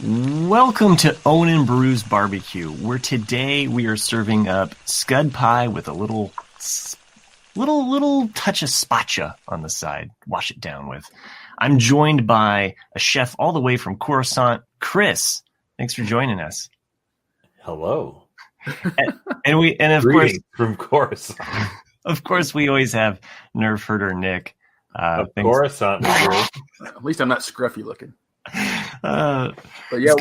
Welcome to Owen and Brew's Barbecue, where today we are serving up scud pie with a little touch of spacha on the side. Wash it down with. I'm joined by a chef all the way from Coruscant, Chris. Thanks for joining us. Hello. And of course from Coruscant. Of course, we always have Nerf Herder Nick. Coruscant. At least I'm not scruffy looking. But yeah,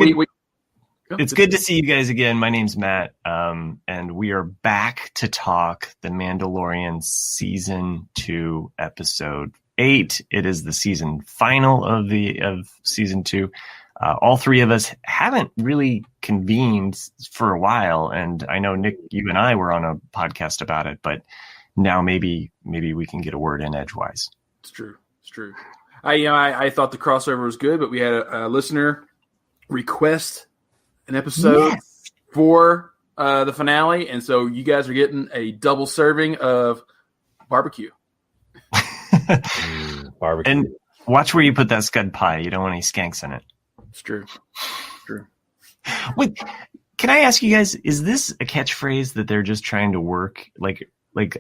it's good to see you guys again. My name's Matt, and we are back to talk The Mandalorian Season 2, Episode 8. It is the season final of Season 2. All three of us haven't really convened for a while, and I know, Nick, you and I were on a podcast about it, but now maybe we can get a word in edgewise. It's true. I thought the crossover was good, but we had a listener request an episode for the finale, and so you guys are getting a double serving of barbecue. Barbecue. And watch where you put that scud pie. You don't want any skanks in it. It's true. Wait, can I ask you guys, is this a catchphrase that they're just trying to work? Like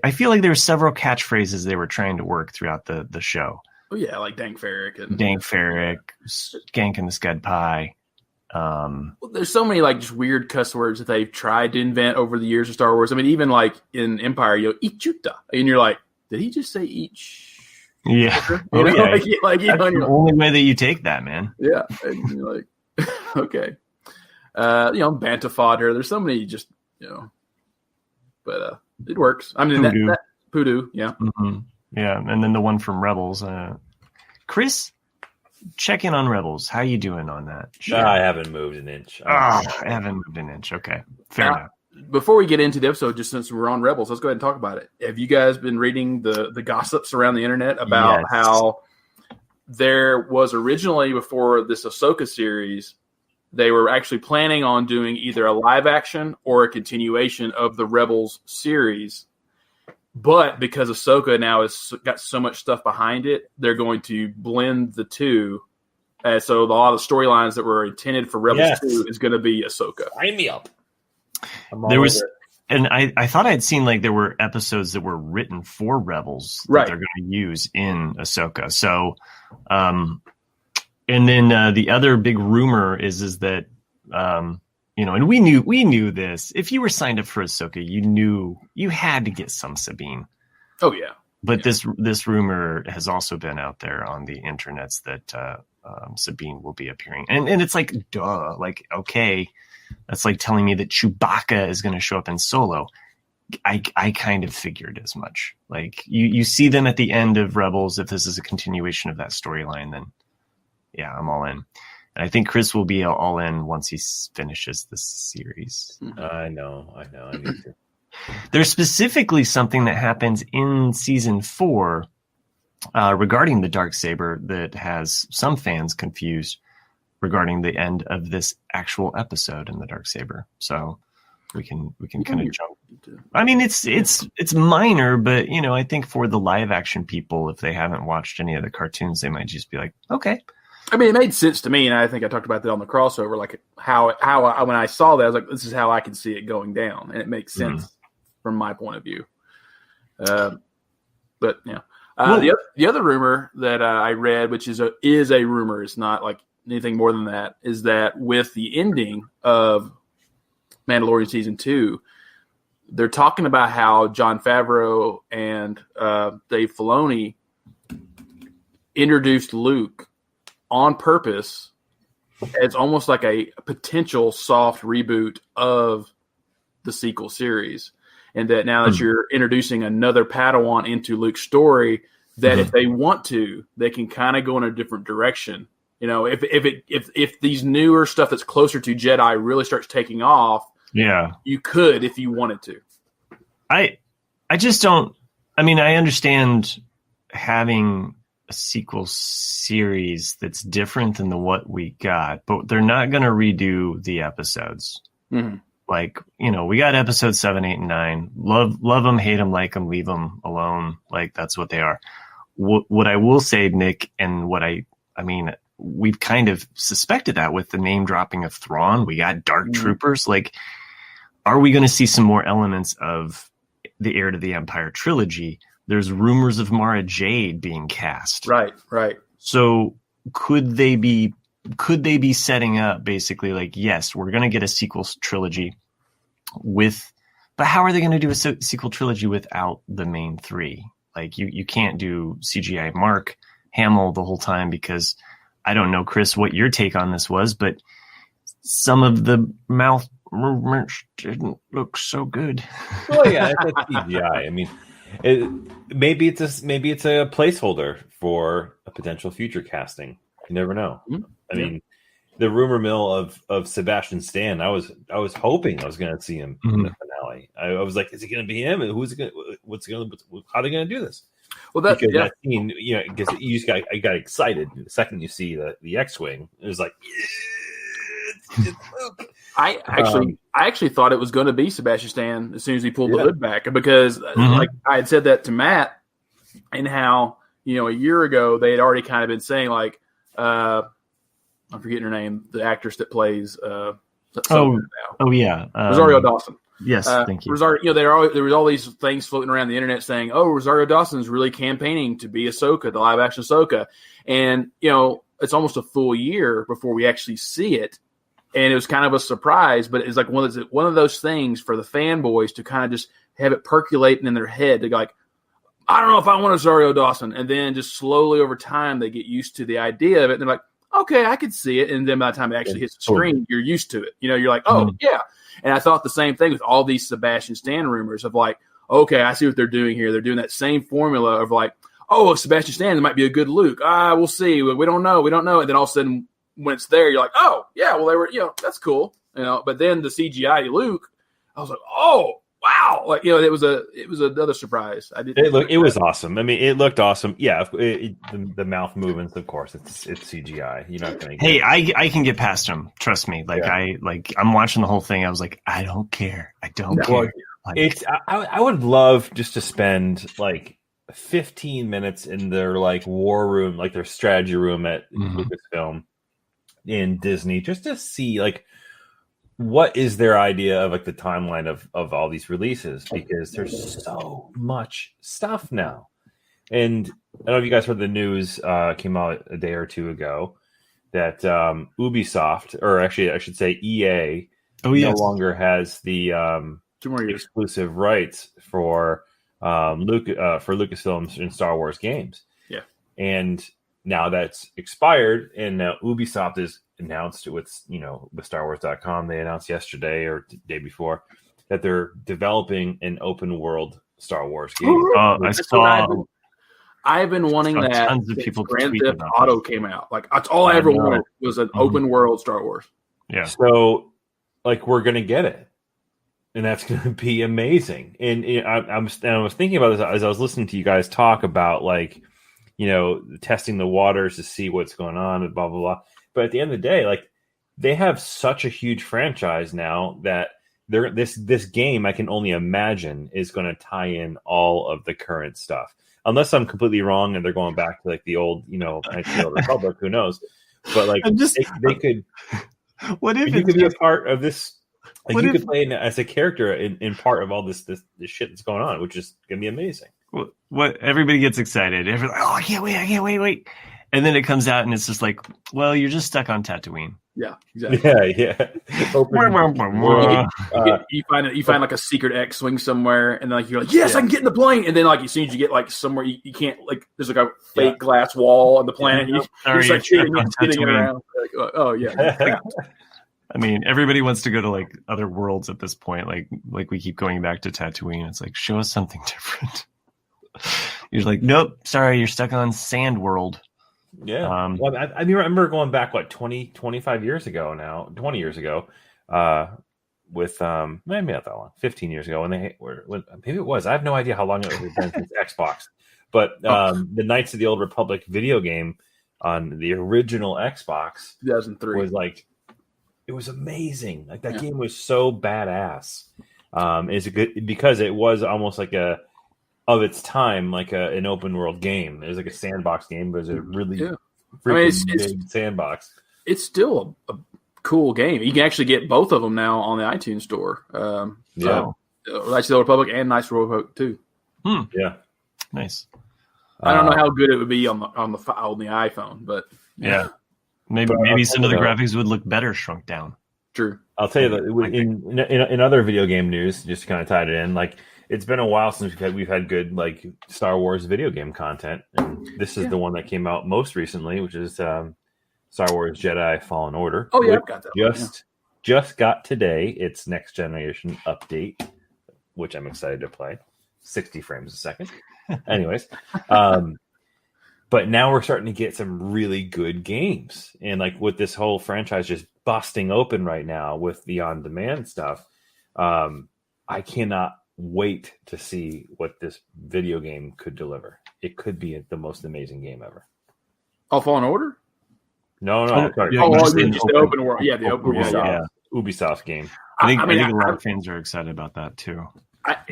I feel like there were several catchphrases they were trying to work throughout the show. Oh yeah, like Dank Farrik and skank and the scud pie. Well, there's so many like just weird cuss words that they've tried to invent over the years of Star Wars. I mean, even like in Empire, Ichuta, and you're like, did he just say each? Yeah, you know, yeah. like That's the only way that you take that, man. Yeah, and you're like, okay, Banta fodder. There's so many, just but it works. I mean, that Poodoo, yeah. Mm-hmm. Yeah, and then the one from Rebels. Chris, check in on Rebels. How you doing on that? Sure. I haven't moved an inch. I haven't moved an inch. Okay, fair enough. Before we get into the episode, just since we're on Rebels, let's go ahead and talk about it. Have you guys been reading the gossips around the internet about how there was originally, before this Ahsoka series, they were actually planning on doing either a live action or a continuation of the Rebels series? But because Ahsoka now has got so much stuff behind it, they're going to blend the two. So a lot of the storylines that were intended for Rebels 2 is going to be Ahsoka. Sign me up. There was, and I thought I'd seen like there were episodes that were written for Rebels that they're going to use in Ahsoka. So, and then the other big rumor is that and we knew this. If you were signed up for Ahsoka, you knew you had to get some Sabine. Oh yeah. But this rumor has also been out there on the internets that Sabine will be appearing, and it's like, duh, like, okay, that's like telling me that Chewbacca is going to show up in Solo. I kind of figured as much. Like you see them at the end of Rebels. If this is a continuation of that storyline, then yeah, I'm all in. And I think Chris will be all in once he finishes the series. I know. I need to. There's specifically something that happens in season 4 regarding the Darksaber that has some fans confused regarding the end of this actual episode in the Darksaber. So we can kind of jump. I mean, it's minor, but I think for the live action people, if they haven't watched any of the cartoons, they might just be like, okay. I mean, it made sense to me, and I think I talked about that on the crossover, like how when I saw that, I was like, this is how I can see it going down, and it makes sense from my point of view. But yeah, the other rumor that I read, which is a rumor, it's not like anything more than that, is that with the ending of Mandalorian Season 2, they're talking about how Jon Favreau and Dave Filoni introduced Luke on purpose as almost like a potential soft reboot of the sequel series. And that now that you're introducing another Padawan into Luke's story, that if they want to, they can kind of go in a different direction. If these newer stuff that's closer to Jedi really starts taking off, you could if you wanted to. I just don't. I mean, I understand having a sequel series that's different than what we got, but they're not going to redo the episodes. Like, we got episodes 7, 8, and 9. Love them, hate them, like them, leave them alone. Like, that's what they are. What I will say, Nick, and what I mean, we've kind of suspected that with the name dropping of Thrawn. We got Dark Troopers. Like, are we going to see some more elements of the Heir to the Empire trilogy? There's rumors of Mara Jade being cast. Right. So could they be setting up basically like, yes, we're going to get a sequel trilogy but how are they going to do a sequel trilogy without the main three? Like you can't do CGI Mark Hamill the whole time, because I don't know, Chris, what your take on this was, but some of the mouth movements didn't look so good. Well, yeah, it's CGI. I mean, maybe it's a placeholder for a potential future casting. You never know. I mean, the rumor mill of Sebastian Stan. I was hoping I was going to see him in the finale. I was like, is it going to be him? And who's it going? How are they going to do this? Well, that scene, because you just got excited the second you see the X-wing. It was like, it's Luke. I actually thought it was going to be Sebastian Stan as soon as he pulled the hood back, because like I had said that to Matt, and how a year ago they had already kind of been saying like, I'm forgetting her name, the actress that plays. Rosario Dawson. Yes, thank you. Rosario, there was all these things floating around the internet saying, "Oh, Rosario Dawson's really campaigning to be Ahsoka, the live action Ahsoka," and it's almost a full year before we actually see it, and it was kind of a surprise. But it's like one of those things for the fanboys to kind of just have it percolating in their head to go like, I don't know if I want Rosario Dawson, and then just slowly over time they get used to the idea of it, and they're like, okay, I could see it. And then by the time it actually hits the screen, you're used to it. You're like, oh, yeah. And I thought the same thing with all these Sebastian Stan rumors of like, okay, I see what they're doing here. They're doing that same formula of like, oh, Sebastian Stan might be a good Luke. We'll see. We don't know. And then all of a sudden, when it's there, you're like, oh, yeah, well, they were, that's cool. But then the CGI Luke, I was like, oh, wow. Like, it was another surprise. It was awesome. I mean, it looked awesome. Yeah. The mouth movements, of course, it's CGI. You're not going to. Hey, I can get past them. Trust me. Like I'm watching the whole thing. I was like, I don't care. I don't care. Like, I would love just to spend like 15 minutes in their like war room, like their strategy room at Lucasfilm in Disney, just to see like, what is their idea of like the timeline of all these releases? Because there's so much stuff now. And I don't know if you guys heard the news came out a day or two ago that Ubisoft, or actually I should say EA, no longer has the exclusive rights for Lucasfilms and Star Wars games. Yeah. And now that's expired, and now Ubisoft is announced with StarWars.com. They announced yesterday or the day before that they're developing an open world Star Wars game. I saw. I've been wanting that. Tons of people Grand Theft Auto came out. Like that's all I ever wanted was an open world Star Wars. Yeah. So, like, we're gonna get it, and that's gonna be amazing. And I was thinking about this as I was listening to you guys talk about like, testing the waters to see what's going on and blah blah blah. But at the end of the day, like they have such a huge franchise now that this game, I can only imagine, is going to tie in all of the current stuff. Unless I'm completely wrong and they're going back to like the old, Knights of the Old Republic, who knows? But like they could. What if you could be a part of this? Like you could play as a character in part of all this shit that's going on, which is gonna be amazing. What everybody gets excited. Everybody's like, I can't wait. And then it comes out and it's just like, well, you're just stuck on Tatooine. Yeah, exactly. Yeah. You find like a secret X-wing somewhere, and like you're like, yes, I can get in the plane. And then like as soon as you get like somewhere, you can't, like there's like a fake glass wall on the planet. You're just like hitting it around. Like, oh yeah. I mean, everybody wants to go to like other worlds at this point. Like we keep going back to Tatooine. It's like, show us something different. You're like, nope, sorry, you're stuck on Sand World. Yeah. Well, I remember going back, 25 years ago now, 20 years ago, with, maybe not that long, 15 years ago, maybe it was. I have no idea how long it was been since Xbox. But the Knights of the Old Republic video game on the original Xbox 2003 was like, it was amazing. Like that game was so badass. It's a good, because it was almost like of its time, like an open world game. It was like a sandbox game, but it was a really I mean, Freaking big sandbox. It's still a cool game. You can actually get both of them now on the iTunes store. Yeah. Knights of the Old Republic and Knights of the Old Republic 2. Yeah. Nice. I don't know how good it would be on the iPhone, but yeah. Maybe some of the graphics would look better shrunk down. True. I'll tell you that in other video game news, just to kind of tied it in, like it's been a while since we've had good like Star Wars video game content, and this is the one that came out most recently, which is Star Wars Jedi Fallen Order. Oh yeah, I've got that. Just got today its next generation update, which I'm excited to play. 60 frames a second. Anyways, but now we're starting to get some really good games, and like with this whole franchise just busting open right now with the on-demand stuff, I cannot wait to see what this video game could deliver. It could be the most amazing game ever. Oh, Fallen Order? No. Sorry. Just the open world. Yeah, the open world. Yeah. Ubisoft game. I think a lot of fans are excited about that too.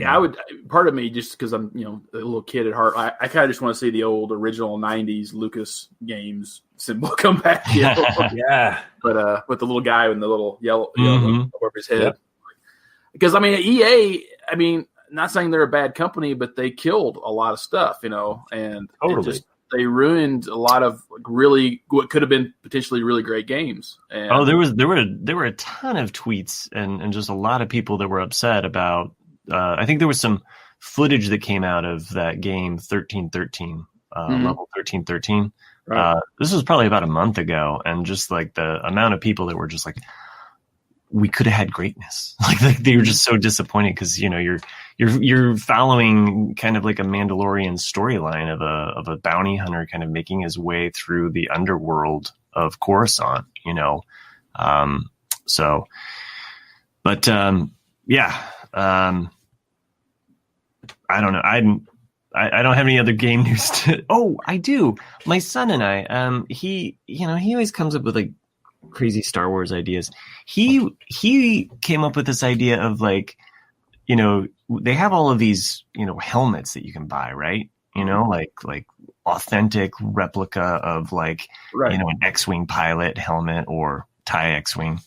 I would. Part of me, just because I'm, a little kid at heart, I kind of just want to see the old original '90s Lucas games symbol come back. Yeah. But with the little guy and the little yellow over his head. Yep. Because I mean, EA. I mean, not saying they're a bad company, but they killed a lot of stuff, and totally. They ruined a lot of really what could have been potentially really great games. And, there were a ton of tweets and just a lot of people that were upset about. I think there was some footage that came out of that game 1313, level 1313. Right. This was probably about a month ago, and just like the amount of people that were just like, we could have had greatness. Like they were just so disappointed because you're following kind of like a Mandalorian storyline of a bounty hunter kind of making his way through the underworld of Coruscant. I don't know. I don't have any other game news oh, I do. My son and I, he always comes up with like crazy Star Wars ideas. He came up with this idea of like, they have all of these, helmets that you can buy, right? Like authentic replica of like, an X-Wing pilot helmet or TIE X-Wing,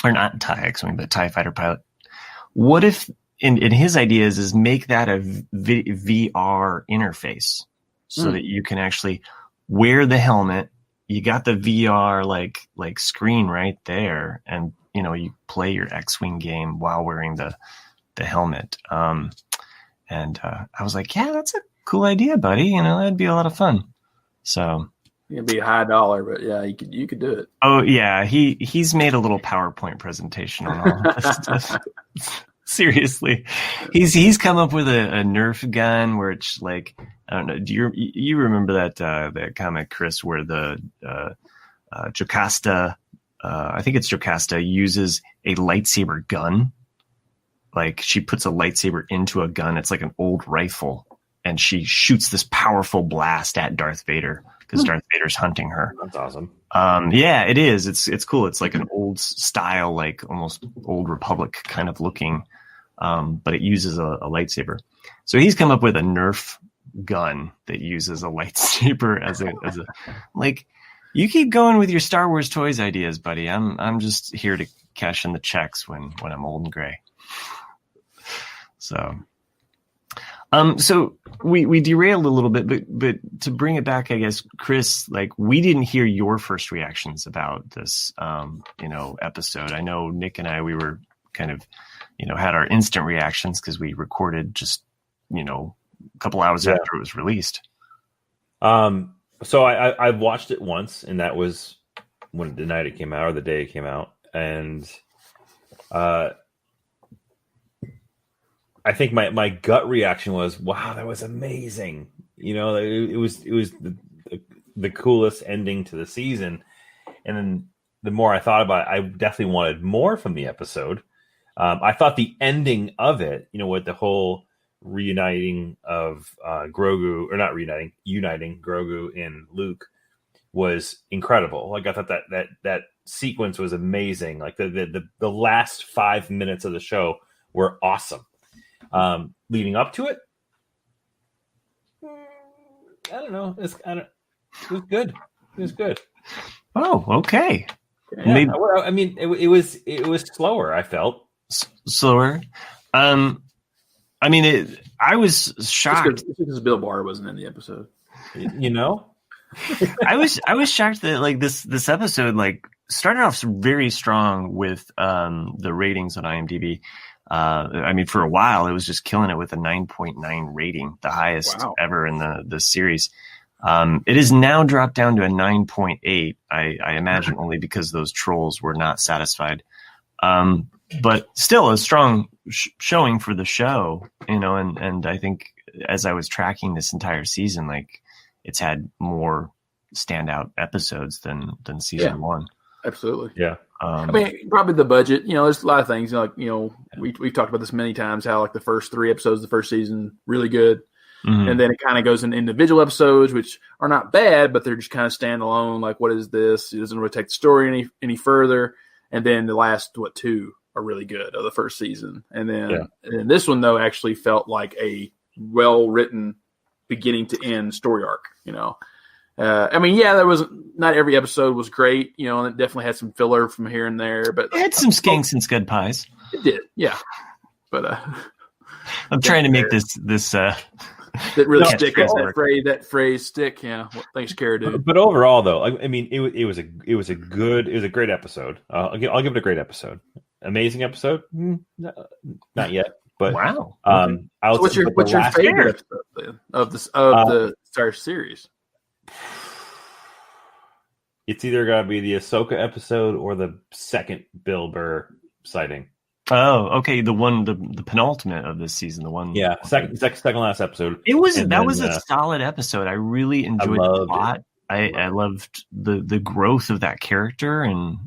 or not TIE X-Wing, but TIE fighter pilot. What if in his ideas is make that a VR interface so that you can actually wear the helmet. You got the VR like screen right there, and you play your X-Wing game while wearing the helmet. And I was like, yeah, that's a cool idea, buddy. That'd be a lot of fun. So it'd be a high dollar, but yeah, you could do it. Oh yeah, he's made a little PowerPoint presentation on all this stuff. Seriously, he's come up with a Nerf gun where it's like, I don't know. Do you remember that comic, Chris, where the Jocasta, I think it's Jocasta, uses a lightsaber gun. Like she puts a lightsaber into a gun. It's like an old rifle, and she shoots this powerful blast at Darth Vader because Darth Vader's hunting her. That's awesome. Yeah, it is. It's cool. It's like an old style, like almost Old Republic kind of looking, but it uses a lightsaber. So he's come up with a Nerf gun that uses a lightsaber as a like. You keep going with your Star Wars toys ideas, buddy. I'm just here to cash in the checks when I'm old and gray. So we derailed a little bit, but to bring it back, I guess, Chris, like we didn't hear your first reactions about this, episode. I know Nick and I, we were kind of, had our instant reactions because we recorded just, a couple hours after it was released. So I watched it once, and that was when the night it came out or the day it came out, and I think my gut reaction was, "Wow, that was amazing!" It was the coolest ending to the season. And then the more I thought about it, I definitely wanted more from the episode. I thought the ending of it, with the whole reuniting of Grogu, or not reuniting, uniting Grogu and Luke, was incredible. Like I thought that sequence was amazing. Like the last 5 minutes of the show were awesome. Leading up to it, I don't know. It was good. It was good. Oh, okay. Yeah, maybe, I mean, it was slower. I felt slower. I mean, I was shocked because Bill Barr wasn't in the episode. You know, I was shocked that like this episode like started off very strong with the ratings on IMDb. I mean, for a while it was just killing it with a 9.9 rating, the highest ever in the series. It is now dropped down to a 9.8. I imagine only because those trolls were not satisfied. But still a strong showing for the show, you know, and I think as I was tracking this entire season, like it's had more standout episodes than season one. Absolutely. Yeah. I mean, probably the budget, you know, there's a lot of things, like, you know, we've talked about this many times, how like the first 3 episodes of the first season, really good. Mm-hmm. And then it kind of goes in individual episodes, which are not bad, but they're just kind of standalone. Like, what is this? It doesn't really take the story any further. And then the last, 2 are really good of the first season. And then and this one, though, actually felt like a well-written beginning to end story arc, you know. I mean, there was not every episode was great, you know, and it definitely had some filler from here and there, but it had some skanks and scud pies. It did, yeah. But I'm trying to make this that really stick that phrase stick. Yeah, thanks, Cara, dude. But overall, though, I mean, it was a great episode. I'll give it a great episode. Amazing episode? Not yet. But wow. So what's your favorite episode then of the Star series? It's either got to be the Ahsoka episode or the second Bill Burr sighting. Oh, okay. The penultimate of this season, the one. Yeah, second last episode. It was was a solid episode. I really enjoyed the plot. I loved the growth of that character, and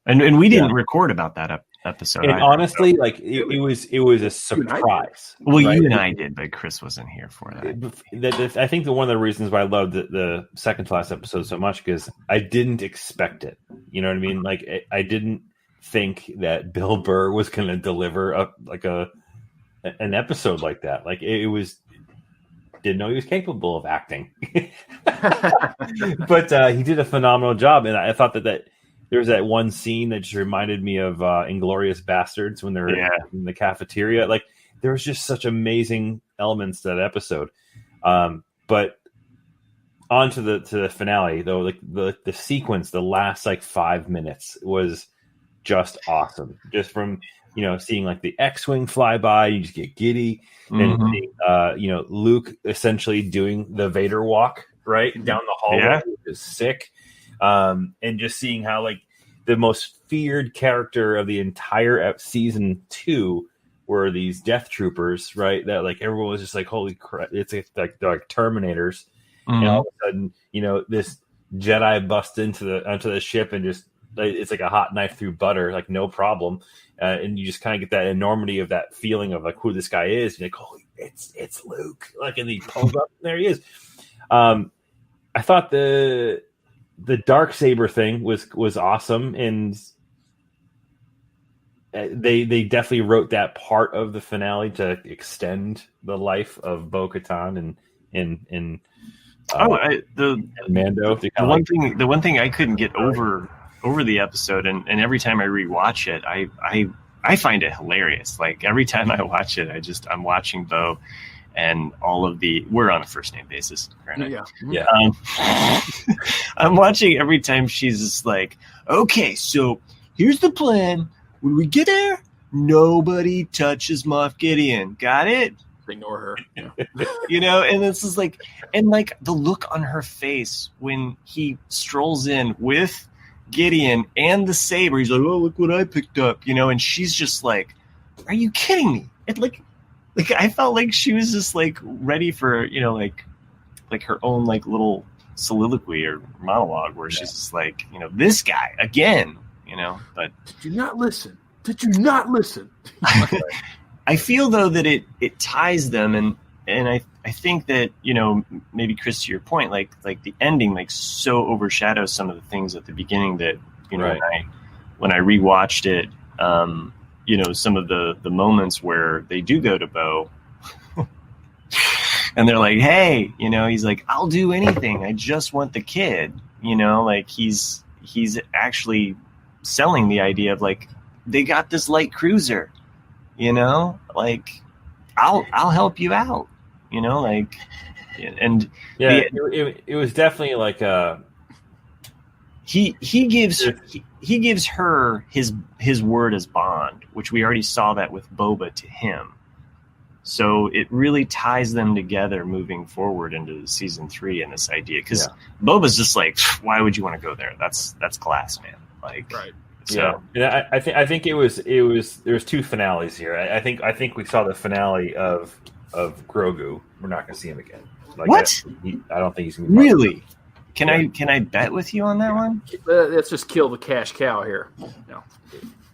and we didn't record about that episode. And honestly, like it was a surprise. Well, right? You and I did, but Chris wasn't here for that. I think one of the reasons why I loved the second to last episode so much because I didn't expect it. You know what I mean? Like I didn't think that Bill Burr was going to deliver an episode like that. Like it was, didn't know he was capable of acting, but he did a phenomenal job. And I thought that there was that one scene that just reminded me of Inglourious Bastards when they're in the cafeteria. Like there was just such amazing elements to that episode. But on to the finale though, like the sequence, the last like 5 minutes was just awesome. Just from, you know, seeing like the X-Wing fly by, you just get giddy. And seeing, you know, Luke essentially doing the Vader walk right down the hallway, which is sick. And just seeing how like the most feared character of the entire season 2 were these Death Troopers, right? That like everyone was just like, holy crap, it's like they're like Terminators. And all of a sudden, you know, this Jedi busts onto the ship and just it's like a hot knife through butter, like no problem. And you just kind of get that enormity of that feeling of like who this guy is. You're like, holy, it's Luke. Like, and he pulls up, and there he is. I thought the Darksaber thing was awesome, and they definitely wrote that part of the finale to extend the life of Bo-Katan and Mando. The one thing I couldn't get over the episode, and every time I rewatch it, I find it hilarious. Like every time I watch it, I'm watching Bo and all of we're on a first name basis. Right? Yeah. I'm watching every time she's just like, okay, so here's the plan. When we get there, nobody touches Moff Gideon. Got it? Ignore her. Yeah. You know, and this is like, and like the look on her face when he strolls in with Gideon and the saber, he's like, oh, look what I picked up, you know, and she's just like, are you kidding me? It like I felt like she was just like ready for, you know, like her own like little soliloquy or monologue where she's just like, you know, this guy again, you know. But did you not listen? I feel though that it ties them, and I think that, you know, maybe Chris, to your point, like the ending like so overshadows some of the things at the beginning that, you know, when I rewatched it, you know, some of the moments where they do go to Bo and they're like, hey, you know, he's like, I'll do anything. I just want the kid. You know, like he's actually selling the idea of like they got this light cruiser. You know, like I'll help you out. You know, like and it was definitely like he gives her his word as bond, which we already saw that with Boba to him. So it really ties them together moving forward into season 3 and this idea, because Boba's just like, why would you want to go there? That's class, man. Like, right. So yeah, I think it was there's 2 finales here. I think we saw the finale of Grogu. We're not going to see him again. Like, what? I don't think he's going to be really. Can I bet with you on that one? Let's just kill the cash cow here. No.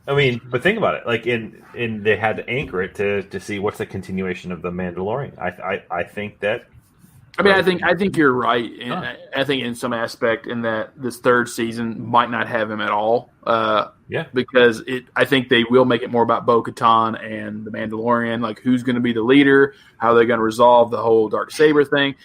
I mean, but think about it. Like in they had to anchor it to see what's the continuation of the Mandalorian. I think that. I mean, I think you're right. I think in some aspect in that this 3rd season might not have him at all. Because I think they will make it more about Bo-Katan and the Mandalorian, like who's going to be the leader, how they're going to resolve the whole Darksaber thing.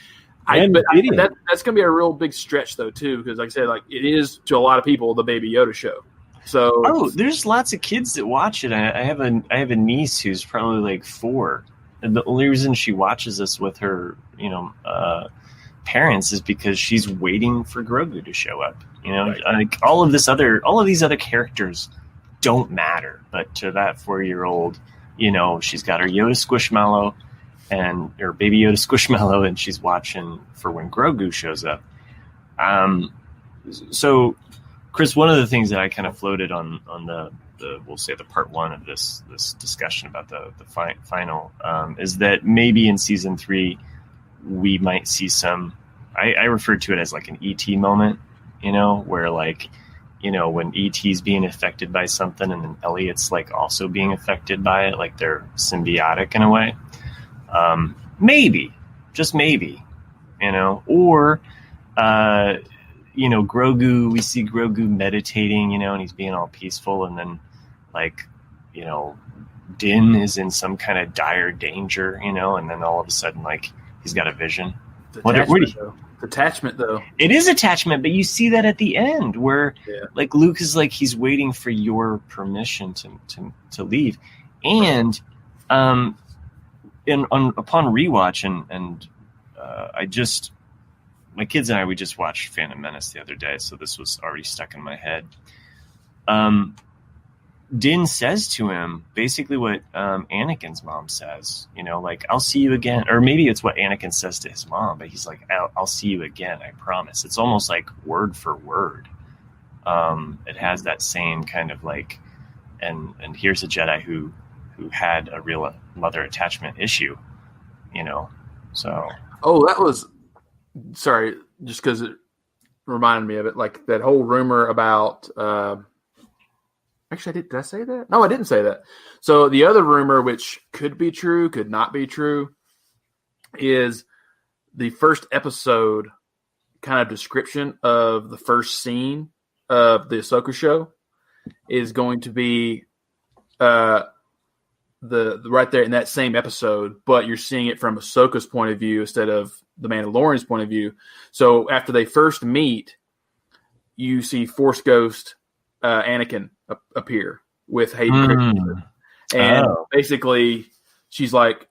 That's going to be a real big stretch though too, because like I said, like it is to a lot of people the Baby Yoda show. So there's lots of kids that watch it. I have a niece who's probably like 4, and the only reason she watches this with her, parents is because she's waiting for Grogu to show up. You know, like all of these other characters don't matter, but to that 4-year-old, she's got her Yoda Squishmallow and her Baby Yoda Squishmallow, and she's watching for when Grogu shows up. So. Chris, one of the things that I kind of floated on the we'll say the part 1 of this discussion about the final is that maybe in season 3 we might see some. I referred to it as like an ET moment, where like when ET's being affected by something and then Elliot's like also being affected by it, like they're symbiotic in a way. Maybe, just maybe, or. Grogu, we see Grogu meditating, and he's being all peaceful. And then, like, Din is in some kind of dire danger, and then all of a sudden, like, he's got a vision. Attachment, though. It is attachment, but you see that at the end where, like, Luke is like, he's waiting for your permission to leave. And upon rewatch, and I just... My kids and I, we just watched Phantom Menace the other day, so this was already stuck in my head. Din says to him basically what Anakin's mom says, like, I'll see you again. Or maybe it's what Anakin says to his mom, but he's like, I'll see you again, I promise. It's almost like word for word. It has that same kind of like, and here's a Jedi who had a real mother attachment issue, so. Oh, that was... Sorry, just because it reminded me of it, like that whole rumor about. Actually, did I say that? No, I didn't say that. So the other rumor, which could be true, could not be true, is the first episode kind of description of the first scene of the Ahsoka show is going to be the right there in that same episode, but you're seeing it from Ahsoka's point of view instead of the Mandalorian's point of view. So after they first meet, you see Force Ghost Anakin appear with Hayden Christensen. And basically she's like,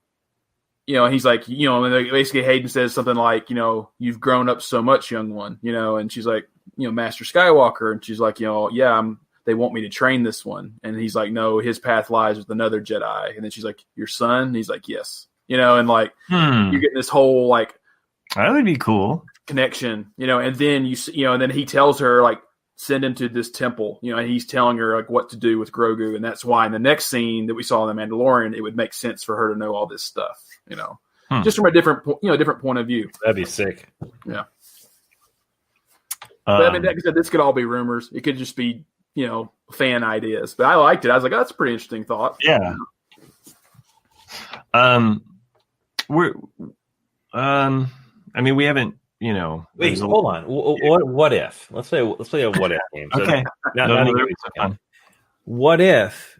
he's like, and basically Hayden says something like, you've grown up so much, young one, and she's like, Master Skywalker. And she's like, they want me to train this one. And he's like, no, his path lies with another Jedi. And then she's like, your son? And he's like, yes. And like, you're getting this whole like, that would be cool connection, and then and then he tells her like, send him to this temple, and he's telling her like what to do with Grogu. And that's why in the next scene that we saw in the Mandalorian, it would make sense for her to know all this stuff, just from a different point of view. That'd be sick. Yeah. But I mean, like I said, this could all be rumors. It could just be, fan ideas, but I liked it. I was like, oh, that's a pretty interesting thought. Yeah. I mean, we haven't, Wait, hold on. What if? Let's play a what if game. So okay. What if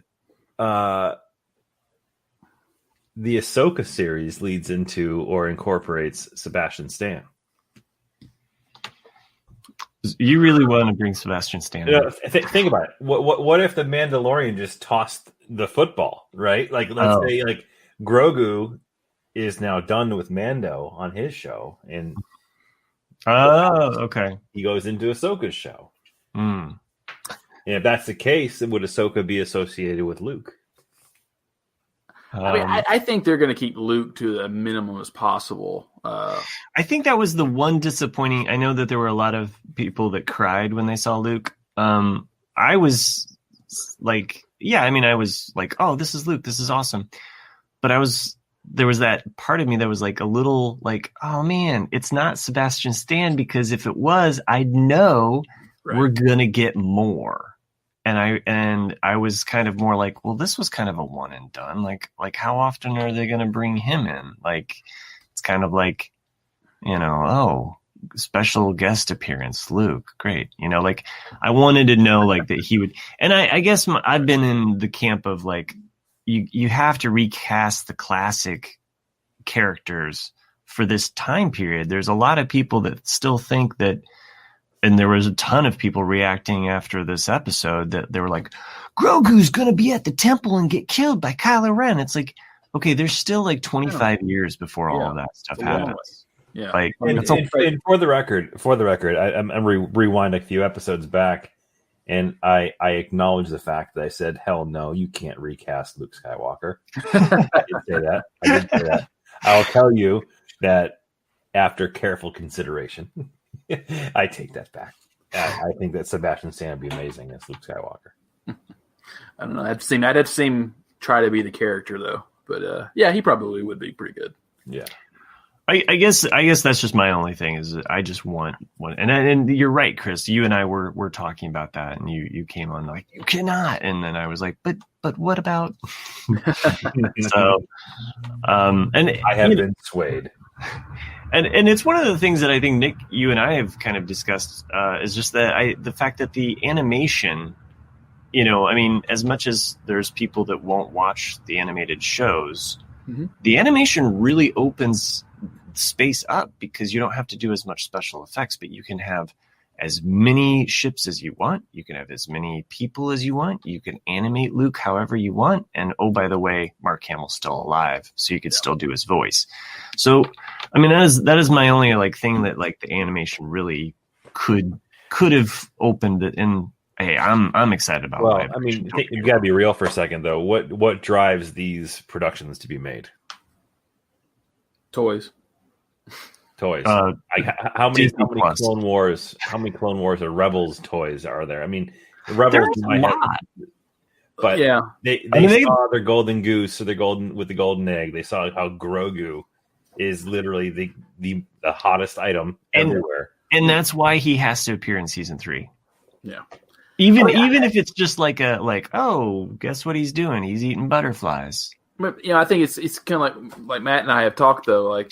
the Ahsoka series leads into or incorporates Sebastian Stan? You really want to bring Sebastian Stan? Think about it. What if the Mandalorian just tossed the football, right? Like, let's say like Grogu is now done with Mando on his show, and okay, he goes into Ahsoka's show. Mm. And if that's the case, then would Ahsoka be associated with Luke? I mean, I think they're going to keep Luke to the minimum as possible. I think that was the one disappointing. I know that there were a lot of people that cried when they saw Luke. I was like, I was like, oh, this is Luke. This is awesome. But there was that part of me that was like a little like, oh man, it's not Sebastian Stan, because if it was, I'd know we're going to get more. And I was kind of more like, well, this was kind of a one and done. Like how often are they going to bring him in? Like, it's kind of like, special guest appearance, Luke. Great. Like I wanted to know like that he would, and I guess I've been in the camp of like, you have to recast the classic characters for this time period. There's a lot of people that still think that, and there was a ton of people reacting after this episode that they were like, Grogu's going to be at the temple and get killed by Kylo Ren. It's like, okay, there's still like 25 years before all of that stuff happens. Yeah. Like, and for the record, I'm rewind a few episodes back, and I acknowledge the fact that I said, hell no, you can't recast Luke Skywalker. I did say that. I'll tell you that after careful consideration, I take that back. I think that Sebastian Stan would be amazing as Luke Skywalker. I don't know. I'd have seen him try to be the character though, but he probably would be pretty good. Yeah. I guess that's just my only thing is I just want one. And you're right, Chris. You and I were talking about that, and you came on like, you cannot, and then I was like, but what about? So, and I have been swayed. And it's one of the things that I think, Nick, you and I have kind of discussed is just that the fact that the animation, I mean, as much as there's people that won't watch the animated shows, the animation really opens space up because you don't have to do as much special effects, but you can have as many ships as you want. You can have as many people as you want. You can animate Luke however you want. And oh, by the way, Mark Hamill's still alive, so you could still do his voice. So, I mean, that is my only like thing that like the animation really could have opened it. And hey, I'm excited about. Well, I mean, you've got to be real for a second though. What drives these productions to be made? Toys. How many Clone Wars? How many Clone Wars or Rebels toys are there? I mean, Rebels a lot. But they saw their golden goose or the golden egg. They saw how Grogu is literally the hottest item everywhere, and that's why he has to appear in season 3. Yeah. Even if it's just like guess what he's doing? He's eating butterflies. But I think it's kind of like Matt and I have talked though, like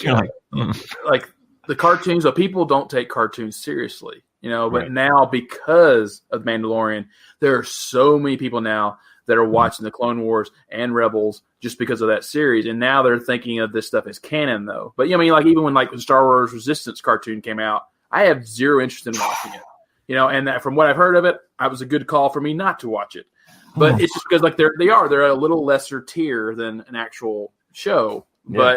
the cartoons. So people don't take cartoons seriously, But now because of Mandalorian, there are so many people now that are watching the Clone Wars and Rebels just because of that series, and now they're thinking of this stuff as canon though. But I mean, like even when like the Star Wars Resistance cartoon came out, I have zero interest in watching it, And that, from what I've heard of it, it was a good call for me not to watch it. But it's just because like they're a little lesser tier than an actual show. Yeah.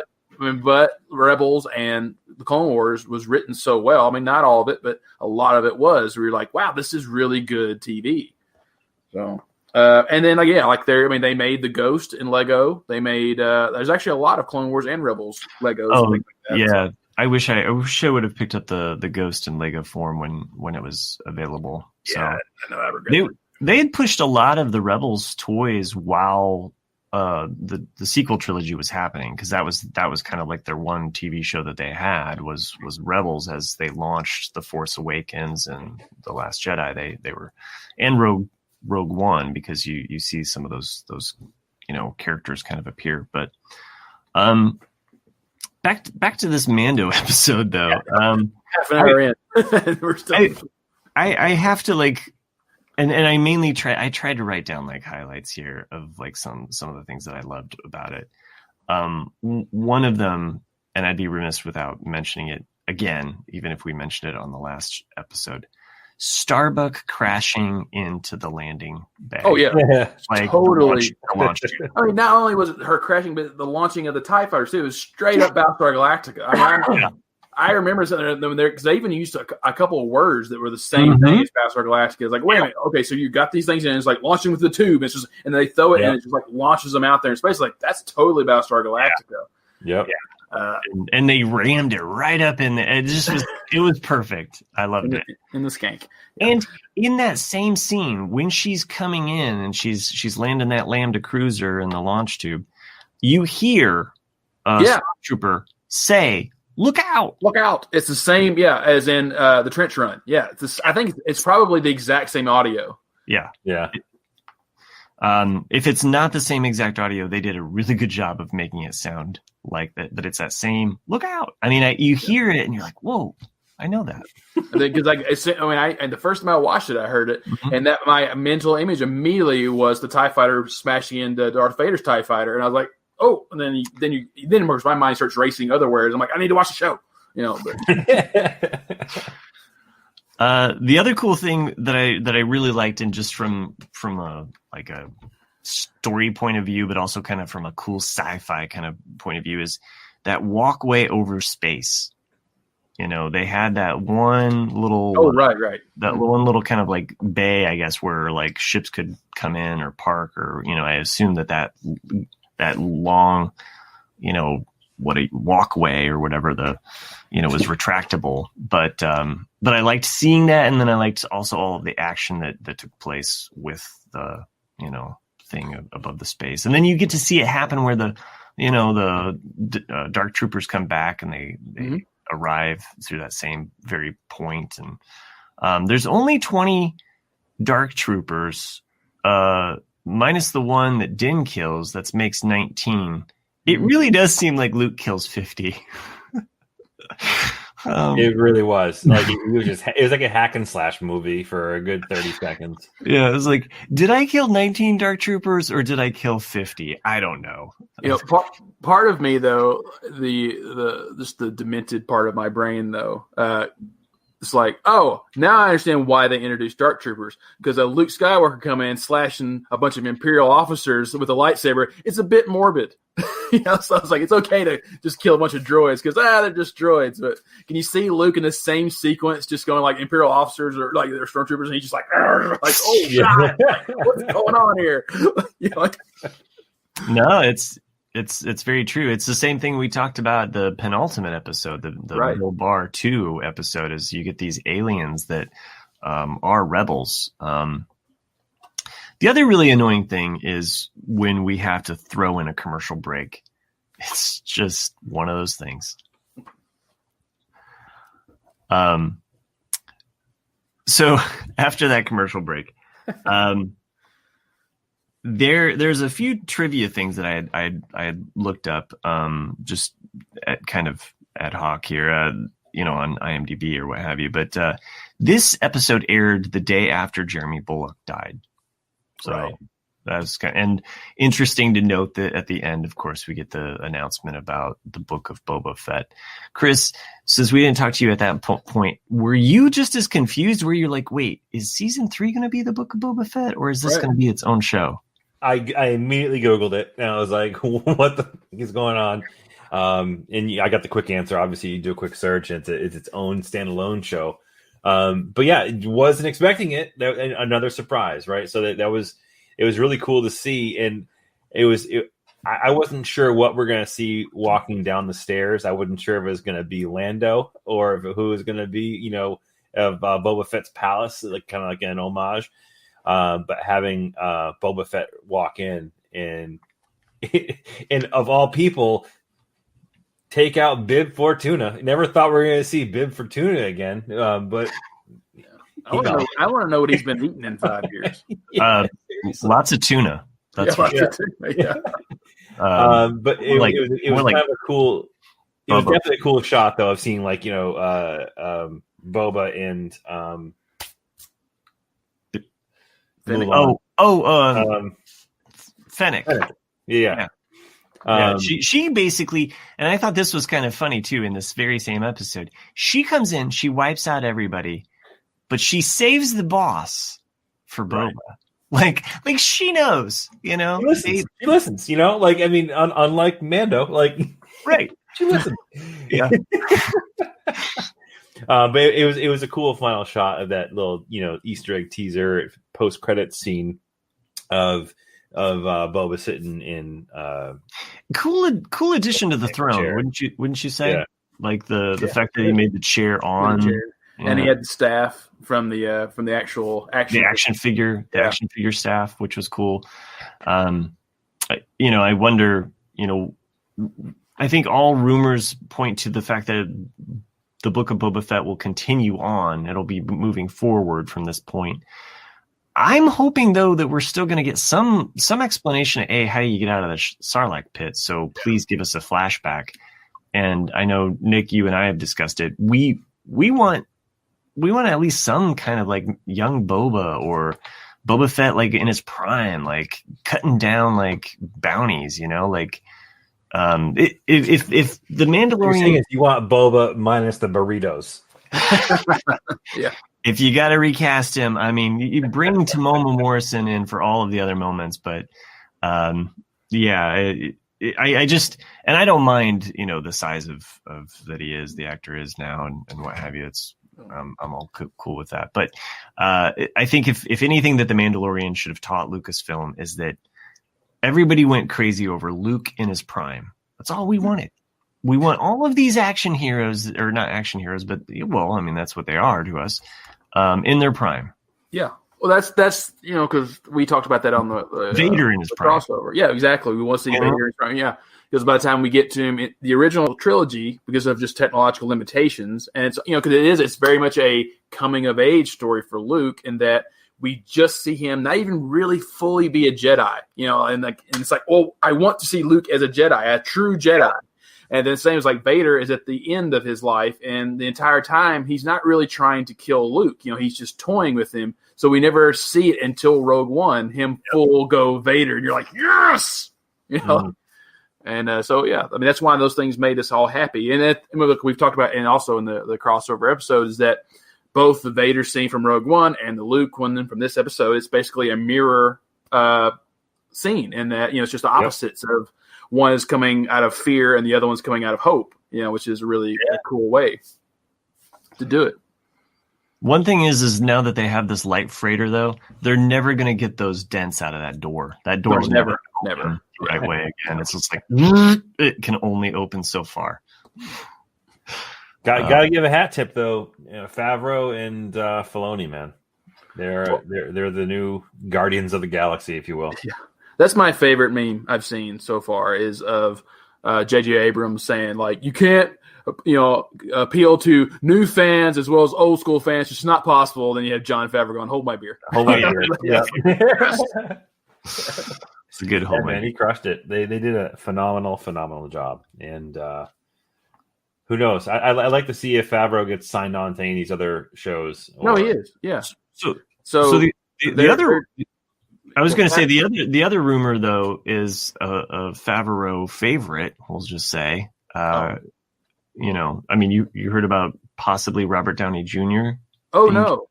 But Rebels and the Clone Wars was written so well. I mean, not all of it, but a lot of it was. Where you're like, wow, this is really good TV. So, and then they made the Ghost in Lego. They made there's actually a lot of Clone Wars and Rebels Legos. Oh, and things like that, yeah. So. I wish I would have picked up the Ghost in Lego form when it was available. So yeah, I know that regret. They had pushed a lot of the Rebels toys while the sequel trilogy was happening, because that was kind of like their one TV show that they had was Rebels as they launched The Force Awakens and The Last Jedi. They were, and Rogue One, because you see some of those characters kind of appear. But back to this Mando episode though. Half an hour in, we're still. I have to like. And I mainly tried to write down like highlights here of like some of the things that I loved about it. One of them, and I'd be remiss without mentioning it again, even if we mentioned it on the last episode, Starbuck crashing into the landing bay. Oh yeah, like totally. The launch tube. I mean, not only was it her crashing, but the launching of the TIE fighters too. It was straight up Battlestar Galactica. I mean, I remember something there because they even used a couple of words that were the same thing as Battlestar Galactica. It's like, wait a minute, okay, so you got these things and it's like launching with the tube. It's just, and they throw it and it just like launches them out there in space. Like that's totally Battlestar Galactica. Yep. And they rammed it right up in there. It was perfect. I loved it. In the skank. And in that same scene, when she's coming in and she's landing that Lambda cruiser in the launch tube, you hear a trooper say, "Look out! Look out!" It's the same, as in the trench run. Yeah, I think it's probably the exact same audio. Yeah. Yeah. If it's not the same exact audio, they did a really good job of making it sound like that. But it's that same "look out." I mean, you hear it and you're like, "Whoa, I know that." Because and the first time I watched it, I heard it, and that my mental image immediately was the TIE fighter smashing into Darth Vader's TIE fighter, and I was like, "Oh!" And then of course my mind starts racing other words. I'm like, "I need to watch the show," But. The other cool thing that I really liked, and just from a story point of view, but also kind of from a cool sci-fi kind of point of view, is that walkway over space. They had that one little that one little kind of like bay, I guess, where like ships could come in or park, or I assume that long, what a walkway or whatever was retractable, but I liked seeing that, and then I liked also all of the action that took place with the thing above the space, and then you get to see it happen where the dark troopers come back and they arrive through that same very point, and there's only 20 dark troopers, minus the one that Din kills. That makes 19. It really does seem like Luke kills 50. It really was. Like it was like a hack and slash movie for a good 30 seconds. Yeah, it was like, did I kill 19 dark troopers or did I kill 50? I don't know. Part of me though, the demented part of my brain though, it's like, oh, now I understand why they introduced dark troopers, because a Luke Skywalker coming in slashing a bunch of Imperial officers with a lightsaber. It's a bit morbid. So I was like, it's okay to just kill a bunch of droids because they're just droids. But can you see Luke in the same sequence just going like Imperial officers or like they're stormtroopers, and he's just like oh god, what's going on here? No, it's very true. It's the same thing we talked about the penultimate episode, the Bill Bar 2 episode, is you get these aliens that are rebels. The other really annoying thing is when we have to throw in a commercial break. It's just one of those things. So after that commercial break, there's a few trivia things that I had looked up, just at kind of ad hoc here, on IMDb or what have you. But this episode aired the day after Jeremy Bulloch died. So that's and interesting to note that at the end, of course, we get the announcement about the Book of Boba Fett. Chris, since we didn't talk to you at that point, were you just as confused? Where you're like, wait, is season 3 going to be the Book of Boba Fett, or is this going to be its own show? I immediately Googled it and I was like, what the fuck is going on? And I got the quick answer. Obviously, you do a quick search, and it's its own standalone show. But yeah, wasn't expecting it. Another surprise, right? So it was really cool to see, and I wasn't sure what we're gonna see walking down the stairs. I wasn't sure if it was gonna be Lando or who was gonna be, of Boba Fett's palace, like kind of like an homage. But having Boba Fett walk in and of all people, take out Bib Fortuna. Never thought we were going to see Bib Fortuna again, but I want to know what he's been eating in 5 years. Lots of tuna. That's but it was kind of a cool. It was definitely a cool shot, though, of seeing Boba and Fennec. Yeah. She basically, and I thought this was kind of funny too, in this very same episode, she comes in, she wipes out everybody, but she saves the boss for Boba. Like she knows, you know. She listens, you know. Like, I mean, unlike Mando, like, right? She listened. Yeah. But it was a cool final shot of that little, you know, Easter egg teaser post credits scene of Boba sitting in cool addition to the throne, chair. Wouldn't you say? Yeah. Like the fact that he made the chair on, and he had the staff from the actual action figure staff, which was cool. You know, I wonder, you know, I think all rumors point to the fact that the Book of Boba Fett will continue on. It'll be moving forward from this point. I'm hoping, though, that we're still going to get some explanation of how you get out of the Sarlacc pit. So please give us a flashback. And I know, Nick, you and I have discussed it. We want at least some kind of like young Boba or Boba Fett, like in his prime, like cutting down like bounties, you know, like if the Mandalorian, you want Boba minus the burritos. Yeah. If you got to recast him, I mean, you bring Tamoma Morrison in for all of the other moments, but I just, and I don't mind, you know, the size of that he is, the actor is now, and what have you. It's I'm all cool with that. But I think if anything that the Mandalorian should have taught Lucasfilm is that everybody went crazy over Luke in his prime. That's all we wanted. We want all of these action heroes, or not action heroes, but well, I mean, that's what they are to us, in their prime. Yeah. Well, that's you know, because we talked about that on the Vader in his prime crossover. Yeah, exactly. We want to see Vader in his prime. Yeah, because by the time we get to him, the original trilogy, because of just technological limitations, and it's, you know, because it's very much a coming of age story for Luke, in that we just see him not even really fully be a Jedi, you know, and it's like, well, I want to see Luke as a Jedi, a true Jedi. And then same as like Vader is at the end of his life, and the entire time he's not really trying to kill Luke. You know, he's just toying with him. So we never see it until Rogue One, him full go Vader, and you're like, yes, you know. And so yeah, I mean, that's why those things made us all happy. And look, we've talked about, and also in the crossover episode, is that both the Vader scene from Rogue One and the Luke one from this episode, it's basically a mirror scene, in that, you know, it's just the opposites of. One is coming out of fear and the other one's coming out of hope, you know, which is really a cool way to do it. One thing is now that they have this light freighter, though, they're never going to get those dents out of that door. That door's never the right way again. It's just like, it can only open so far. Got to give a hat tip, though. You know, Favreau and Filoni, man. They're the new Guardians of the Galaxy, if you will. Yeah. That's my favorite meme I've seen so far, is of J.J. Abrams saying, like, you can't, you know, appeal to new fans as well as old school fans. It's not possible. Then you have Jon Favreau going, hold my beer. Hold my beer. Yeah. It's a good hold. Man, he crushed it. They did a phenomenal job. And who knows? I like to see if Favreau gets signed on to any of these other shows. No, he is. Yeah. So the other. I was going to say the other rumor, though, is a Favreau favorite. We'll just say, you know, I mean, you heard about possibly Robert Downey Jr. Oh no,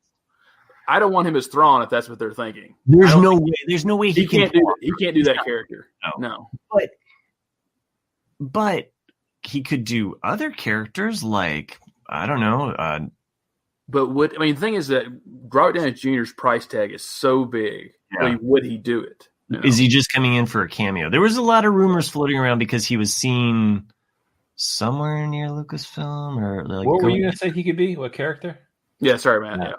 I don't want him as Thrawn if that's what they're thinking. There's no way he can't do. He can't do that character. No. But he could do other characters, like, I don't know. But the thing is that Robert Downey Jr.'s price tag is so big. Yeah. Like, would he do it? You know? Is he just coming in for a cameo? There was a lot of rumors floating around because he was seen somewhere near Lucasfilm, or like. What were you going to say he could be? What character? Yeah, sorry, man. Yeah.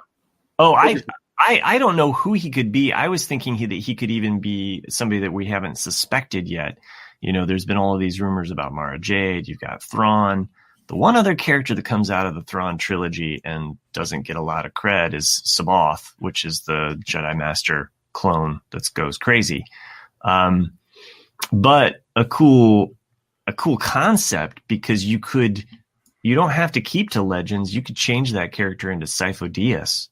Oh, I don't know who he could be. I was thinking that he could even be somebody that we haven't suspected yet. You know, there's been all of these rumors about Mara Jade. You've got Thrawn. The one other character that comes out of the Thrawn trilogy and doesn't get a lot of cred is Sabaoth, which is the Jedi Master clone that goes crazy. But a cool concept, because you don't have to keep to Legends. You could change that character into Sifo Dyas.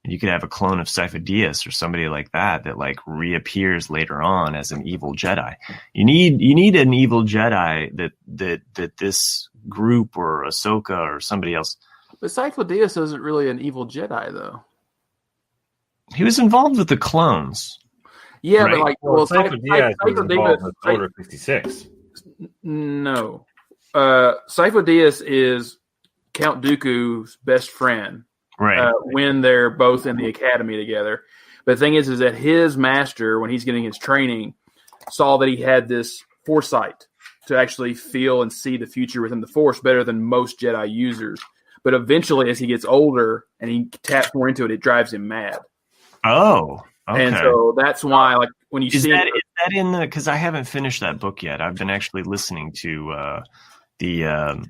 You could have a clone of Sifo Dyas or somebody like that like reappears later on as an evil Jedi. You need an evil Jedi that this group or Ahsoka or somebody else But Sifo Dyas isn't really an evil Jedi, though. He was involved with the clones. Yeah, right? but like, Sifo Dyas was involved with Order 56. No. Sifo Dyas is Count Dooku's best friend. Right. When they're both in the academy together. But the thing is that his master, when he's getting his training, saw that he had this foresight to actually feel and see the future within the Force better than most Jedi users. But eventually, as he gets older and he taps more into it, it drives him mad. Oh, okay. And so that's why, like, when you is see that in the, because I haven't finished that book yet. I've been actually listening to the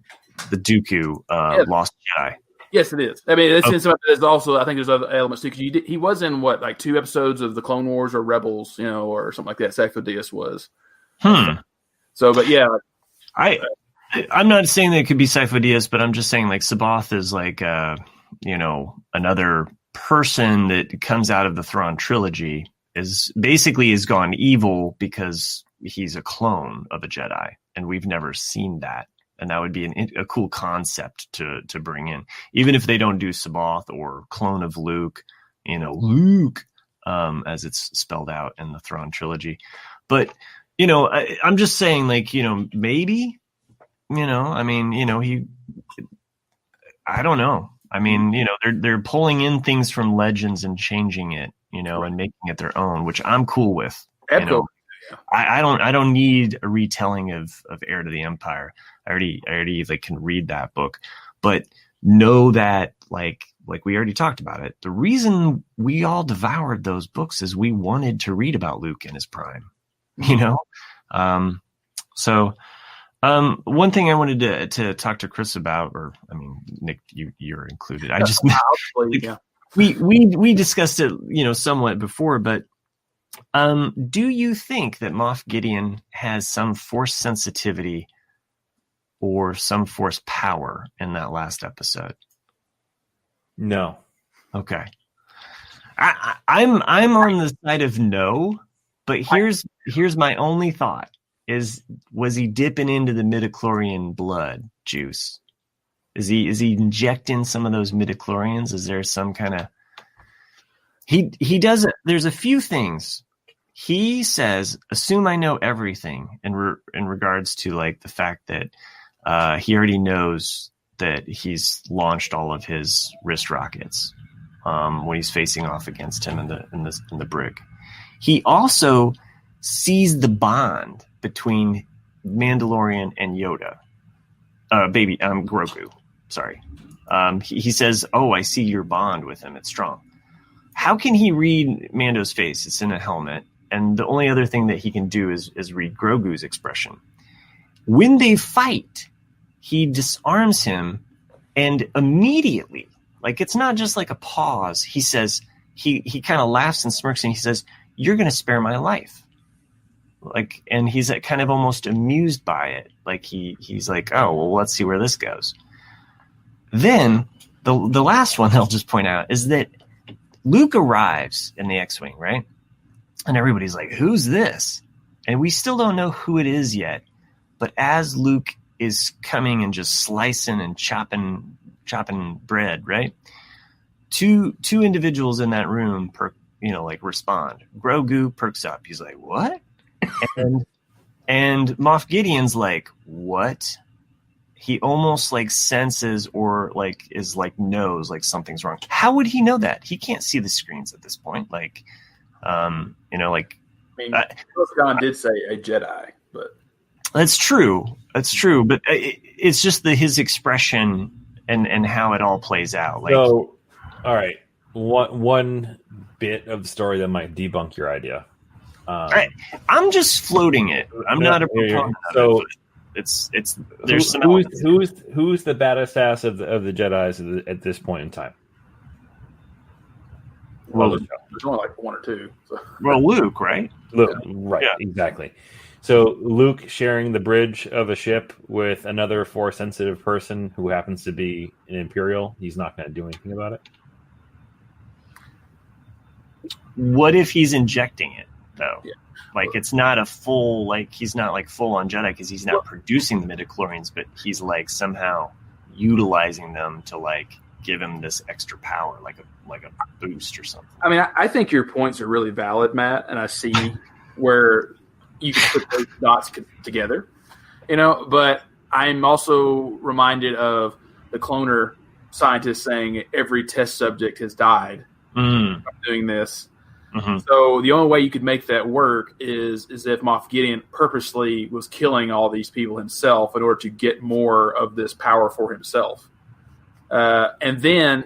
Dooku Lost Jedi. Yes, it is. I mean, there's also, I think there's other elements too. Because he was in what, like 2 episodes of the Clone Wars or Rebels, or something like that. Sifo Dyas was. So, but yeah, I'm not saying that it could be Sifo Dyas, but I'm just saying like Sabath is like another person that comes out of the Thrawn trilogy is gone evil because he's a clone of a Jedi, and we've never seen that. And that would be a cool concept to bring in, even if they don't do Sabath or clone of Luke, Luke, as it's spelled out in the Thrawn trilogy. But, I'm just saying, like, maybe, I don't know. I mean, they're pulling in things from Legends and changing it, and making it their own, which I'm cool with. I don't need a retelling of Heir to the Empire. I already like can read that book, but know that like we already talked about it. The reason we all devoured those books is we wanted to read about Luke in his prime, So one thing I wanted to talk to Chris about, or I mean, Nick, you're included. I just we discussed it, somewhat before, but do you think that Moff Gideon has some Force sensitivity or some Force power in that last episode? No. Okay. I'm on the side of no, but here's my only thought was he dipping into the midichlorian blood juice? Is he injecting some of those midichlorians? Is there some kind of he does it? There's a few things. He says, assume I know everything in regards to like the fact that he already knows that he's launched all of his wrist rockets when he's facing off against him in the brig. He also sees the bond between Mandalorian and Yoda. Grogu. Sorry. He says, "Oh, I see your bond with him. It's strong." How can he read Mando's face? It's in a helmet. And the only other thing that he can do is read Grogu's expression. When they fight, he disarms him, and immediately, like it's not just like a pause. He says he kind of laughs and smirks, and he says, "You're going to spare my life." Like, and he's kind of almost amused by it. Like he's like, "Oh, well, let's see where this goes." Then the last one I'll just point out is that Luke arrives in the X-Wing, right? And everybody's like, who's this? And we still don't know who it is yet. But as Luke is coming and just slicing and chopping bread, right? Two individuals in that room, respond. Grogu perks up. He's like, what? And Moff Gideon's like, what? He almost like senses or like is like knows like something's wrong. How would he know that? He can't see the screens at this point. Like, John did say a Jedi, but that's true. That's true. But it's just his expression and how it all plays out. Like, so, all right, one bit of the story that might debunk your idea. I'm just floating it. I'm not a proponent of it. It's there's who's the badass ass of the Jedis at this point in time? Well, there's only like 1 or 2. So. Well, Luke, right? Luke, right? Yeah. Exactly. So Luke sharing the bridge of a ship with another Force-sensitive person who happens to be an Imperial. He's not going to do anything about it. What if he's injecting it though? Yeah. Like it's not a full, like he's not like full on Jedi because he's not producing the midichlorians, but he's like somehow utilizing them to like give him this extra power, like a boost or something. I mean, I think your points are really valid, Matt, and I see where you can put those dots together, but I'm also reminded of the cloner scientist saying every test subject has died from doing this. Mm-hmm. So the only way you could make that work is if Moff Gideon purposely was killing all these people himself in order to get more of this power for himself. And then,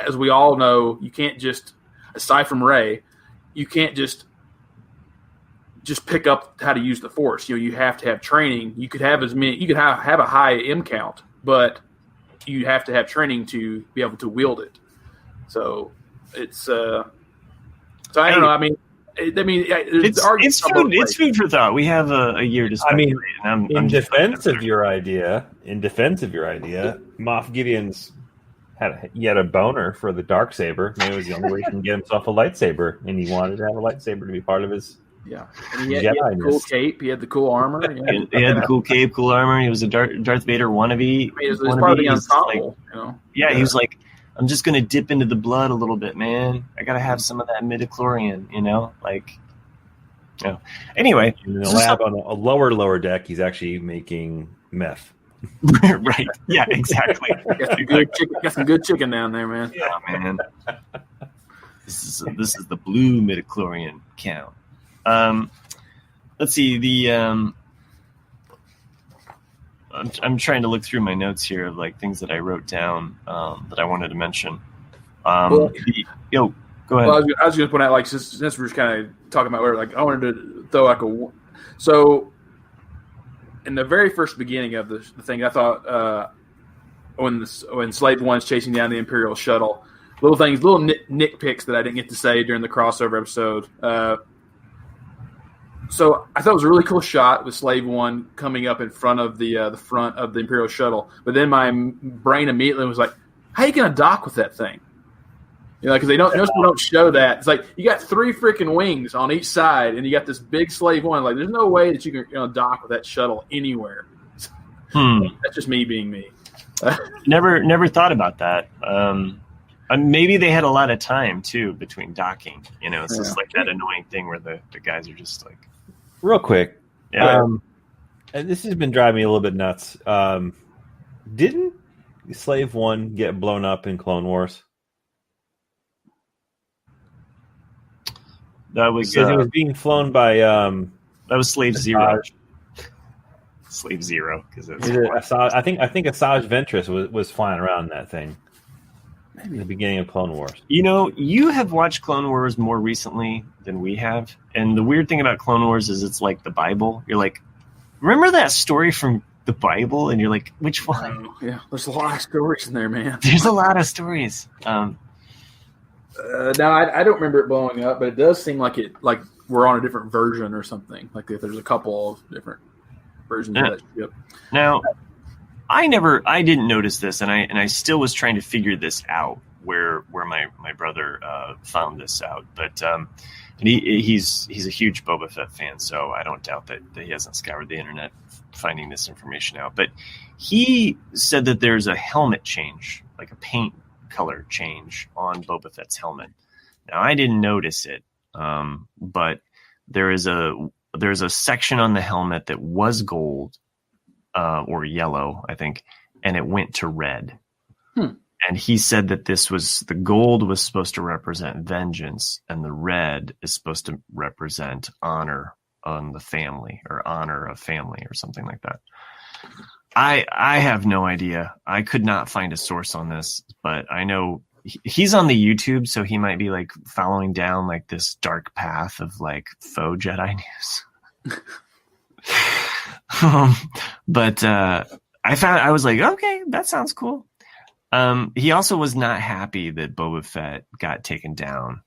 as we all know, you can't just, aside from Rey, you can't just pick up how to use the Force. You have to have training. You could have have a high M count, but you have to have training to be able to wield it. So it's so I don't know. I mean, it's food for thought. We have a year to speculate. I mean, in defense of your idea, Moff Gideon's had a boner for the Darksaber. Maybe it was the only way he can get himself a lightsaber, and he wanted to have a lightsaber to be part of his. Yeah, and he had the cool cape. He had the cool armor. He had the cool cape, cool armor. He was a Darth Vader wannabe. I mean, it was part of the ensemble. He was like, I'm just going to dip into the blood a little bit, man. I got to have some of that midichlorian, Anyway. In the lab on a lower deck, he's actually making meth. Right. Yeah, exactly. Got some good chicken down there, man. Yeah, man. This is the blue midichlorian count. Let's see. I'm trying to look through my notes here of like things that I wrote down that I wanted to mention. Go ahead. Well, I was going to point out, like, since we're just kind of talking about where, like, I wanted to throw like so in the very first beginning of the thing, I thought when Slave One's chasing down the Imperial shuttle, little nitpicks that I didn't get to say during the crossover episode. So I thought it was a really cool shot with Slave One coming up in front of the front of the Imperial shuttle. But then my brain immediately was like, "How are you going to dock with that thing?" Because most people don't show that. It's like you got 3 freaking wings on each side, and you got this big Slave One. Like, there's no way that you can dock with that shuttle anywhere. That's just me being me. Never thought about that. Maybe they had a lot of time too between docking. It's just like that annoying thing where the guys are just like. Real quick, yeah. And this has been driving me a little bit nuts. Didn't Slave One get blown up in Clone Wars? That was because it was being flown by. That was Slave Zero. Slave Zero, because I think Asajj Ventress was flying around that thing. Maybe the beginning of Clone Wars. You have watched Clone Wars more recently than we have, and the weird thing about Clone Wars is it's like the Bible. You're like, remember that story from the Bible? And you're like, which one? Yeah, there's a lot of stories in there, man. There's a lot of stories. Now I don't remember it blowing up, but it does seem like we're on a different version or something. Like if there's a couple of different versions of that ship. Now, I didn't notice this, and I still was trying to figure this out where my brother found this out. But and he's a huge Boba Fett fan, so I don't doubt that he hasn't scoured the internet finding this information out. But he said that there's a helmet change, like a paint color change on Boba Fett's helmet. Now, I didn't notice it, but there's a section on the helmet that was gold. Or yellow, I think, and it went to red. And he said that the gold was supposed to represent vengeance, and the red is supposed to represent honor on the family, or honor of family, or something like that. I have no idea. I could not find a source on this, but I know he's on the YouTube, so he might be like following down like this dark path of like faux Jedi news. But I was like, okay, that sounds cool. He also was not happy that Boba Fett got taken down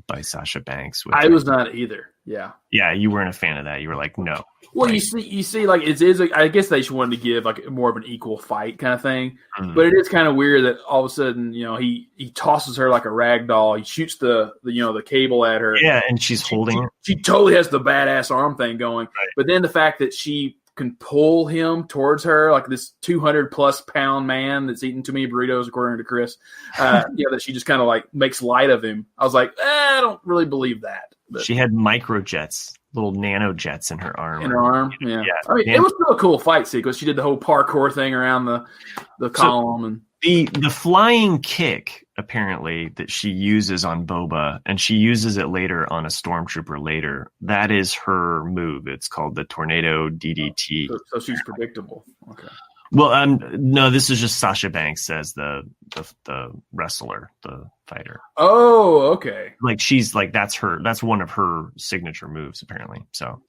by Sasha Banks. I was not either. Yeah. Yeah, you weren't a fan of that. You were like, no. Well, right. you see, like it is. I guess they just wanted to give like more of an equal fight kind of thing. Mm-hmm. But it is kind of weird that all of a sudden, he tosses her like a rag doll. He shoots the cable at her. Yeah, and she's holding it. She totally has the badass arm thing going. Right. But then the fact that she can pull him towards her, like this 200+ pound man that's eating too many burritos, according to Chris. That she just kind of like makes light of him. I was like, I don't really believe that. But she had microjets, little nano jets in her arm. Yeah. I mean, it was still a cool fight sequence. She did the whole parkour thing around the column and the flying kick apparently that she uses on Boba, and she uses it later on a stormtrooper later. That is her move. It's called the Tornado DDT. So she's predictable. Okay. Well, no, this is just Sasha Banks as the wrestler, the fighter. Oh, okay. Like she's like that's one of her signature moves apparently. So.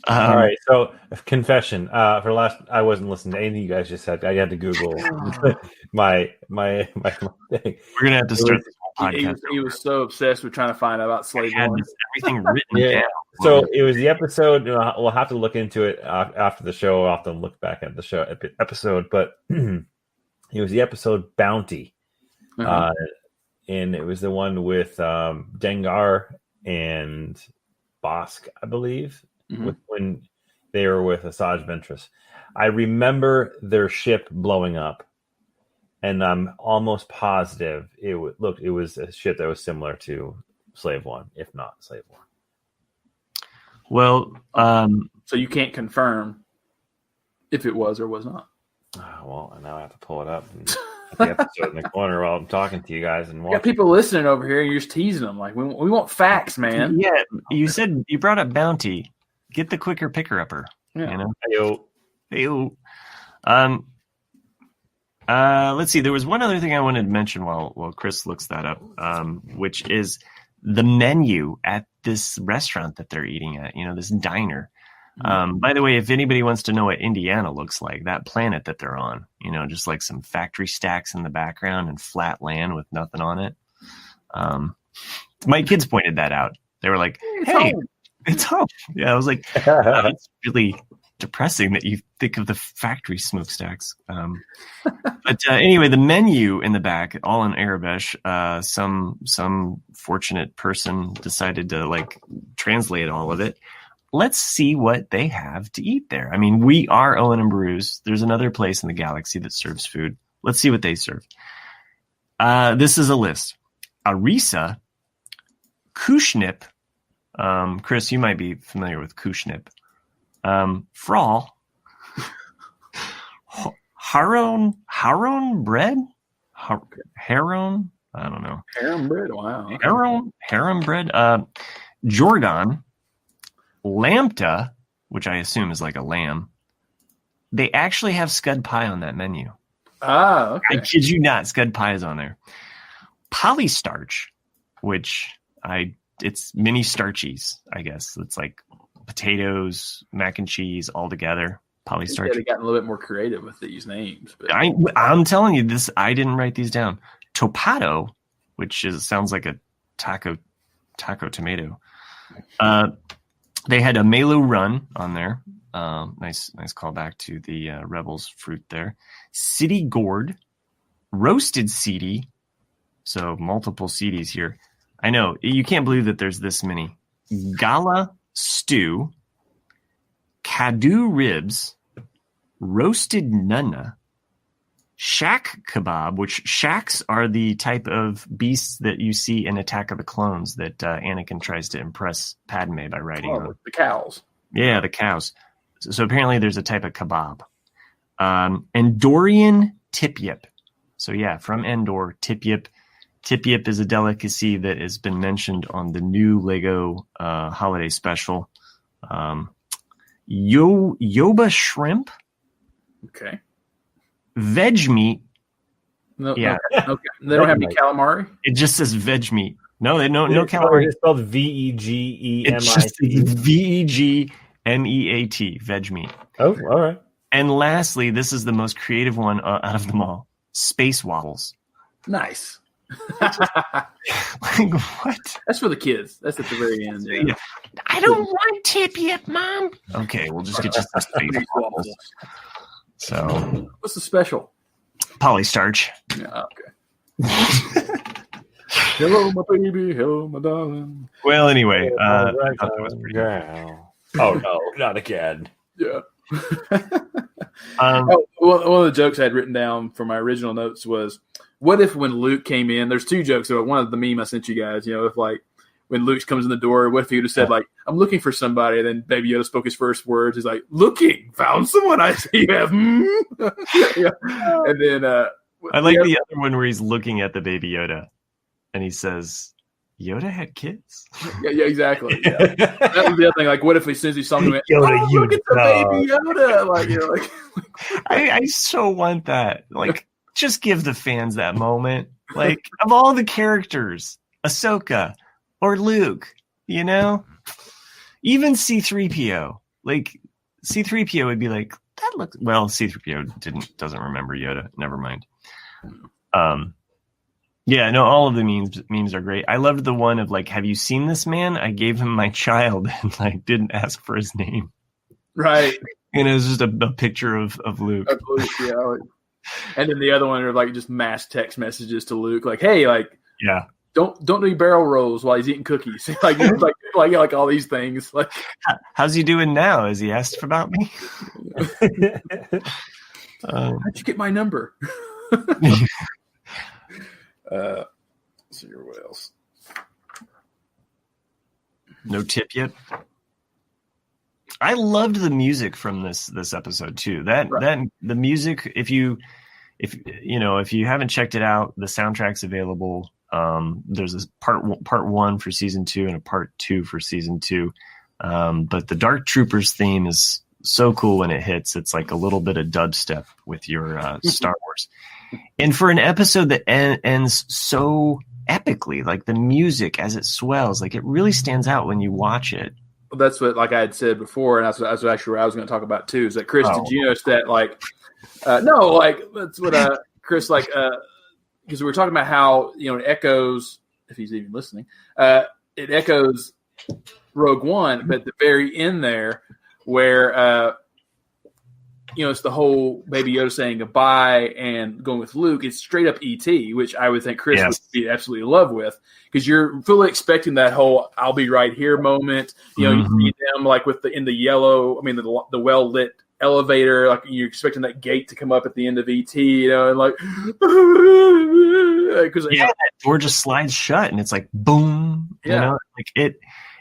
All right, so confession. For last, I wasn't listening to anything you guys just said. I had to Google my thing. We're gonna have to start this whole podcast. He was so obsessed with trying to find out about slave owners. Everything written down. So it was the episode. We'll have to look into it after the show. I'll have to look back at the show episode, but it was the episode Bounty, and it was the one with Dengar and Bosk, I believe. When they were with Asajj Ventress. I remember their ship blowing up, and I'm almost positive it was a ship that was similar to Slave One, if not Slave One. Well, so you can't confirm if it was or was not. Well, now I have to pull it up and put the episode in the corner while I'm talking to you guys. And got people listening over here, and you're just teasing them. Like, we want facts, man. Yeah, you brought up Bounty. Get the quicker picker upper. Yeah. You know? Hey-o. Let's see. There was one other thing I wanted to mention while Chris looks that up, which is the menu at this restaurant that they're eating at, this diner. By the way, if anybody wants to know what Indiana looks like, that planet that they're on, just like some factory stacks in the background and flat land with nothing on it. My kids pointed that out. They were like, hey, it's home. Yeah, I was like, it's really depressing that you think of the factory smokestacks. But anyway, the menu in the back, all in Arabic. Some fortunate person decided to translate all of it. Let's see what they have to eat there. I mean, we are Owen and Bruce. There's another place in the galaxy that serves food. Let's see what they serve. This is a list. Arisa, Kushnip. Chris, you might be familiar with Kushnip. Frawl. Haron bread? Heron? I don't know. Harem bread, wow. Harem bread. Jordan. Lambda, which I assume is like a lamb. They actually have scud pie on that menu. Ah, okay. I kid you not, scud pie is on there. Polystarch, which it's mini starchies, I guess. It's like potatoes, mac and cheese all together. Polystarch. They've gotten a little bit more creative with these names. But. I'm telling you this. I didn't write these down. Topado, which sounds like a taco tomato. They had a Melu run on there. Nice callback to the Rebels fruit there. City gourd, roasted CD. So multiple CDs here. I know you can't believe that there's this many. Gala stew, Kadu ribs, roasted nunna, shack kebab, which shacks are the type of beasts that you see in Attack of the Clones that Anakin tries to impress Padme by riding on. The cows. Yeah, the cows. So apparently there's a type of kebab. Endorian tip-yip. So yeah, from Endor, tip-yip. Tip-yip is a delicacy that has been mentioned on the new Lego holiday special. Yoba shrimp. Okay. Veg meat. No, yeah. Okay. They don't have any calamari? It just says veg meat. No, no calamari. It's spelled VEGEMIT. It's just VEGMEAT, veg meat. Oh, all right. And lastly, this is the most creative one out of them all. Space waddles. Nice. Like what? That's for the kids. That's at the very end. Yeah. I don't want tip-yip, Mom. Okay, we'll just get you some space waddles. So, what's the special? Polystarch. Yeah, okay. Hello, my baby. Hello, my darling. Well, anyway, that was pretty good. Oh no, not again. Yeah. Um, One of the jokes I had written down for my original notes was, what if when Luke came in, there's two jokes. So one of the meme I sent you guys, if like when Luke comes in the door, what if he would have said like, I'm looking for somebody, and then Baby Yoda spoke his first words. He's like, looking, found someone I see you have. Yeah. And then I like the other one where he's looking at the Baby Yoda and he says, Yoda had kids? Yeah, exactly. Yeah. That was the other thing. Like, what if as soon as he saw me, went, Yoda, you look at the Baby Yoda? Like, I so want that. Like, just give the fans that moment. Like, of all the characters, Ahsoka or Luke, even C-3PO. Like, C-3PO would be like, that looks... Well, C-3PO doesn't remember Yoda. Never mind. Yeah, no, all of the memes are great. I loved the one of like, have you seen this man? I gave him my child and like didn't ask for his name. right. And it was just a picture of Luke. Yeah. And then the other one are like just mass text messages to Luke, like, hey, like, Yeah. don't do barrel rolls while he's eating cookies. like all these things. Like, how's he doing now? Has he asked about me? how'd you get my number? See what else? No tip yet. I loved the music from this episode too. That the music, if you haven't checked it out, the soundtrack's available. There's a part 1 for season 2 and a part 2 for season 2. But the Dark Troopers theme is so cool when it hits. It's like a little bit of dubstep with your Star Wars. And for an episode that ends so epically, like the music as it swells, like it really stands out when you watch it. Well, that's what, like I had said before, and that's actually what I was going to talk about too. Is that Chris? Did you notice that? Like, no, like that's what Chris like because we were talking about how it echoes, if he's even listening, it echoes Rogue One, but at the very end there, where it's the whole Baby Yoda saying goodbye and going with Luke. It's straight up E.T., which I would think Chris would be absolutely in love with, because you're fully expecting that whole "I'll be right here" moment. You see them like in the yellow. I mean, the well lit elevator. Like you're expecting that gate to come up at the end of E.T. And like because that door just slides shut and it's like boom. Like it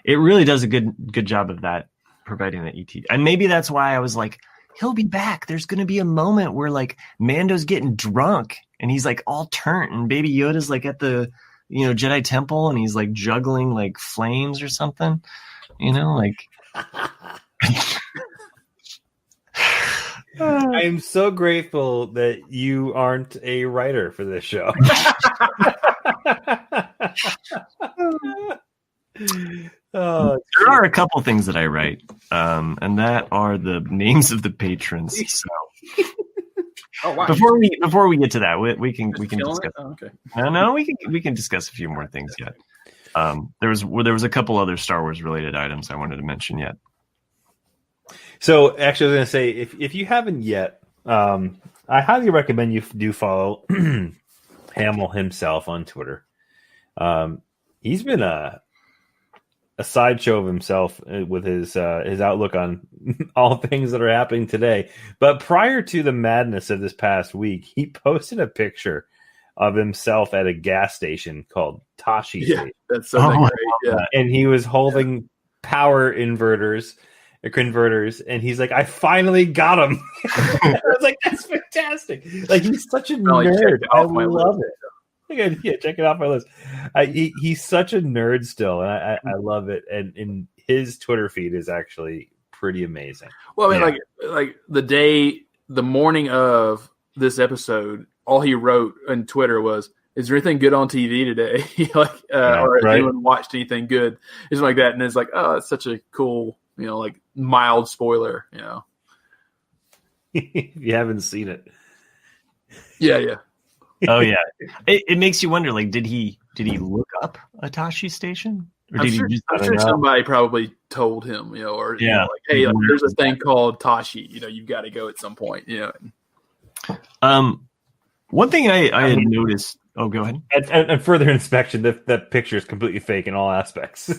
really does a good job of that, providing that E.T. And maybe that's why I was like, he'll be back. There's going to be a moment where like Mando's getting drunk and he's like all turnt and Baby Yoda's like at the, Jedi temple and he's like juggling like flames or something, like. I am so grateful that you aren't a writer for this show. There are a couple things that I write, and that are the names of the patrons. So, wow. Before we get to that, we can discuss. Oh, okay. No, we can discuss a few more things yet. There was a couple other Star Wars related items I wanted to mention yet. So actually, I was going to say, if you haven't yet, I highly recommend you do follow Hamill himself on Twitter. He's been a sideshow of himself with his outlook on all things that are happening today. But prior to the madness of this past week, he posted a picture of himself at a gas station called Tashi Station. That's so great. Yeah. And he was holding power converters, and he's like, I finally got him. I was like, that's fantastic. Like, he's such a nerd. I love it. Yeah, check it off my list. He's such a nerd still, and I love it. And his Twitter feed is actually pretty amazing. Well, I mean, like the morning of this episode, all he wrote on Twitter was, "Is there anything good on TV today?" Or has anyone watched anything good? It's like that, and it's like, oh, it's such a cool, like mild spoiler, If you haven't seen it, yeah. Oh yeah, it makes you wonder. Like, did he look up a Tashi Station, or I'm did sure, he just? I'm sure somebody probably told him, like, hey, like, there's a thing called Tashi. You've got to go at some point. One thing I had noticed. Oh, go ahead. And further inspection, that picture is completely fake in all aspects.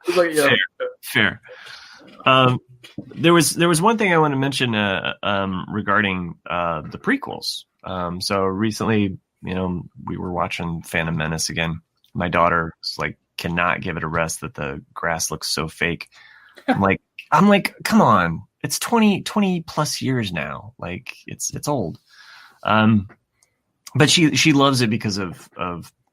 It's like, yeah. Fair. There was one thing I want to mention regarding the prequels. So recently, we were watching Phantom Menace again. My daughter cannot give it a rest that the grass looks so fake. I'm like, come on, it's 20 plus years now. Like it's old. But she loves it because of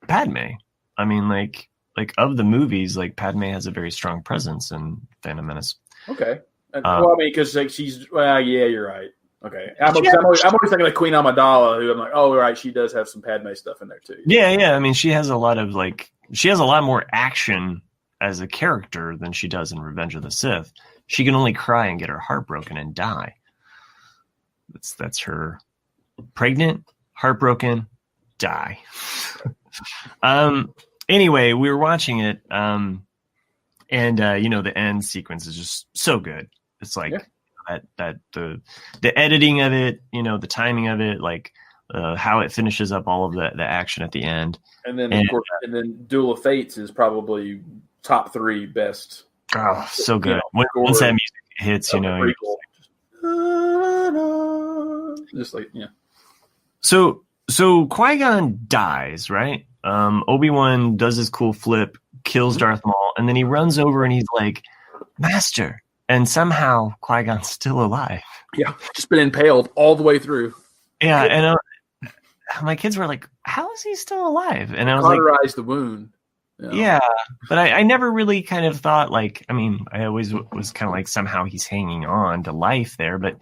Padme. I mean, like of the movies, like Padme has a very strong presence in Phantom Menace. Okay. Well, I mean, because she's yeah, you're right. Okay, I'm always thinking of Queen Amidala, who I'm like, oh, right, she does have some Padme stuff in there too. Yeah. I mean, she has a lot more action as a character than she does in Revenge of the Sith. She can only cry and get her heart broken and die. That's her. Pregnant, heartbroken, die. Anyway, we were watching it, and the end sequence is just so good. It's like that the editing of it, the timing of it, like how it finishes up all of the action at the end. And then of course, Duel of Fates is probably top 3 best. Oh, so good. Once that music hits, just like So Qui-Gon dies, right? Obi-Wan does his cool flip, kills Darth Maul, and then he runs over and he's like, Master. And somehow Qui-Gon's still alive. Yeah, just been impaled all the way through. Yeah, and my kids were like, how is he still alive? And I was cauterized the wound. Yeah, but I never really kind of thought I always was kind of like somehow he's hanging on to life there. But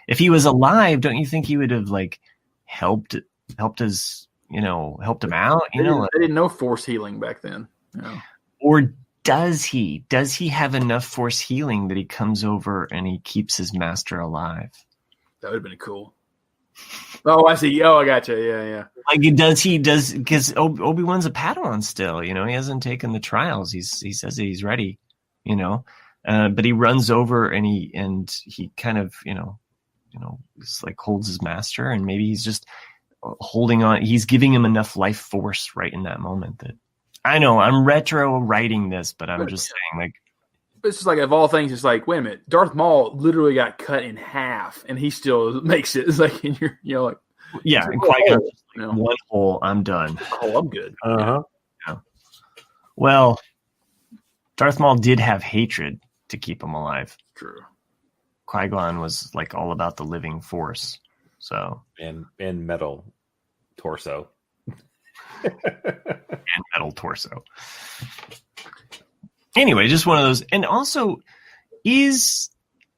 if he was alive, don't you think he would have helped his, helped him out? They didn't know force healing back then. Yeah. Or does he? Does he have enough force healing that he comes over and he keeps his master alive? That would have been cool. Oh, I see. Oh, I gotcha. Yeah. Because Obi-Wan's a Padawan still, he hasn't taken the trials. He says that he's ready, but he runs over and he kind of, holds his master, and maybe he's just holding on. He's giving him enough life force right in that moment that I know I'm retro writing this, but I'm just saying it's just like, of all things, it's like, wait a minute, Darth Maul literally got cut in half, and he still makes it. It's like, and you're like, yeah, and Qui-Gon, one hole, I'm done. Oh, I'm good. Uh-huh. Yeah. Well, Darth Maul did have hatred to keep him alive. True. Qui-Gon was all about the living force. So and metal torso. And metal torso. Anyway, just one of those. And also, is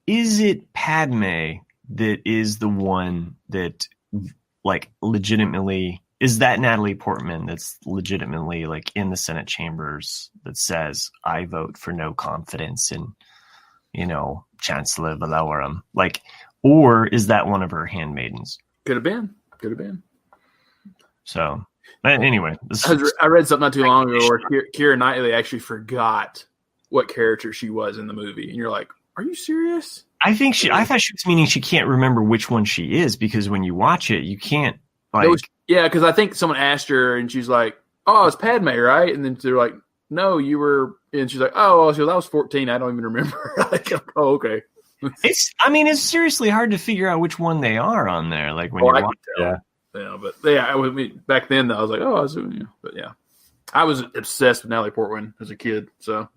it Padme that is the one that legitimately, is that Natalie Portman that's legitimately in the Senate chambers that says, I vote for no confidence in, Chancellor Valorum? Or is that one of her handmaidens? Could have been. So, anyway. I read something not too long ago where Keira Knightley actually forgot what character she was in the movie. And you're like, are you serious? I thought she was meaning she can't remember which one she is, because when you watch it, you can't because I think someone asked her and she's like, oh, it's Padme, right? And then they're like, no, you were, and she's like, oh, well, I was 14. I don't even remember. Oh, okay. It's seriously hard to figure out which one they are on there. When you watch it. Yeah, but back then I was like, but yeah, I was obsessed with Natalie Portman as a kid. So,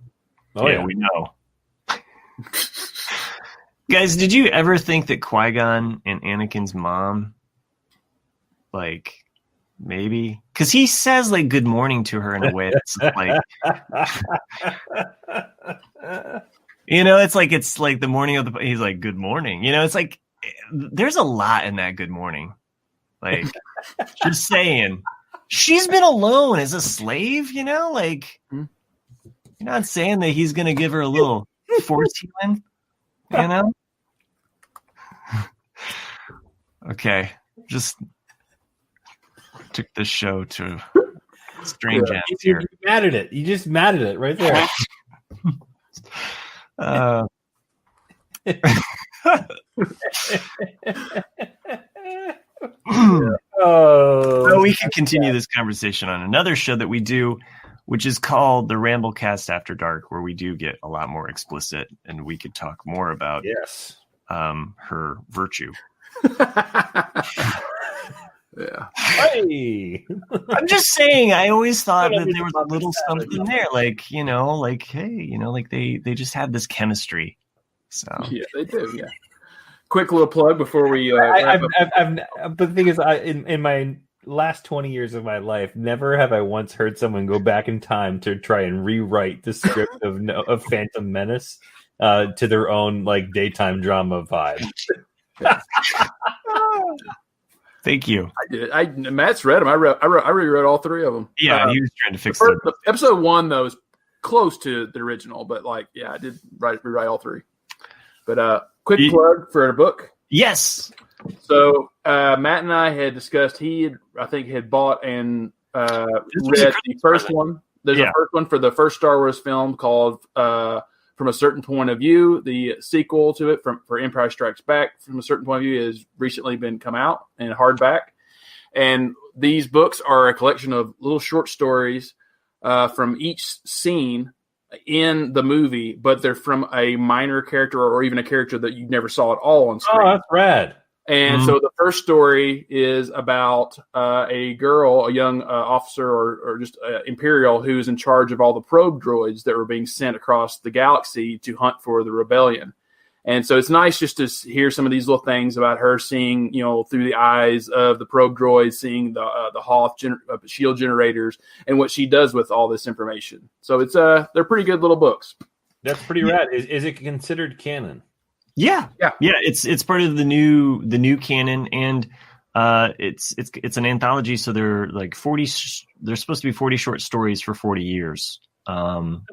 we know. Guys, did you ever think that Qui-Gon and Anakin's mom, maybe? Because he says good morning to her in a way that's it's the morning of he's like, good morning. It's there's a lot in that good morning. Just saying, she's been alone as a slave, you're not saying that he's going to give her a little force healing, Okay. Just took this show to strange ends here. You mad at it. You just mad at it right there. Well, we can continue this conversation on another show that we do which is called the Ramblecast After Dark, where we do get a lot more explicit, and we could talk more about her virtue. Yeah. Hey. I'm just saying, I always thought that there was a little something there, like, you know, like, hey, you know, like they just have this chemistry. So yeah, they do. Yeah. Quick little plug before we. But the thing is, in my last 20 years of my life, never have I once heard someone go back in time to try and rewrite the script of Phantom Menace to their own like daytime drama vibe. Thank you. I did. Matt's read them. I rewrote all three of them. Yeah, he was trying to fix it. Episode 1 though is close to the original, but like, yeah, I did rewrite all three. But quick plug for a book. Yes. So Matt and I had discussed. He had bought and read the first one. There's a first one for the first Star Wars film called From a Certain Point of View. The sequel to it for Empire Strikes Back, From a Certain Point of View, has recently been come out in hardback. And these books are a collection of little short stories from each scene in the movie, but they're from a minor character or even a character that you never saw at all on screen. Oh, that's rad. And so the first story is about a girl, a young officer or just Imperial, who's in charge of all the probe droids that were being sent across the galaxy to hunt for the rebellion. And so it's nice just to hear some of these little things about her seeing, you know, through the eyes of the probe droids, seeing the Hoth shield generators, and what she does with all this information. So it's they're pretty good little books. That's pretty rad. Is it considered canon? Yeah. It's part of the new canon, and it's an anthology. So they're like 40. They're supposed to be 40 short stories for 40 years. Awesome.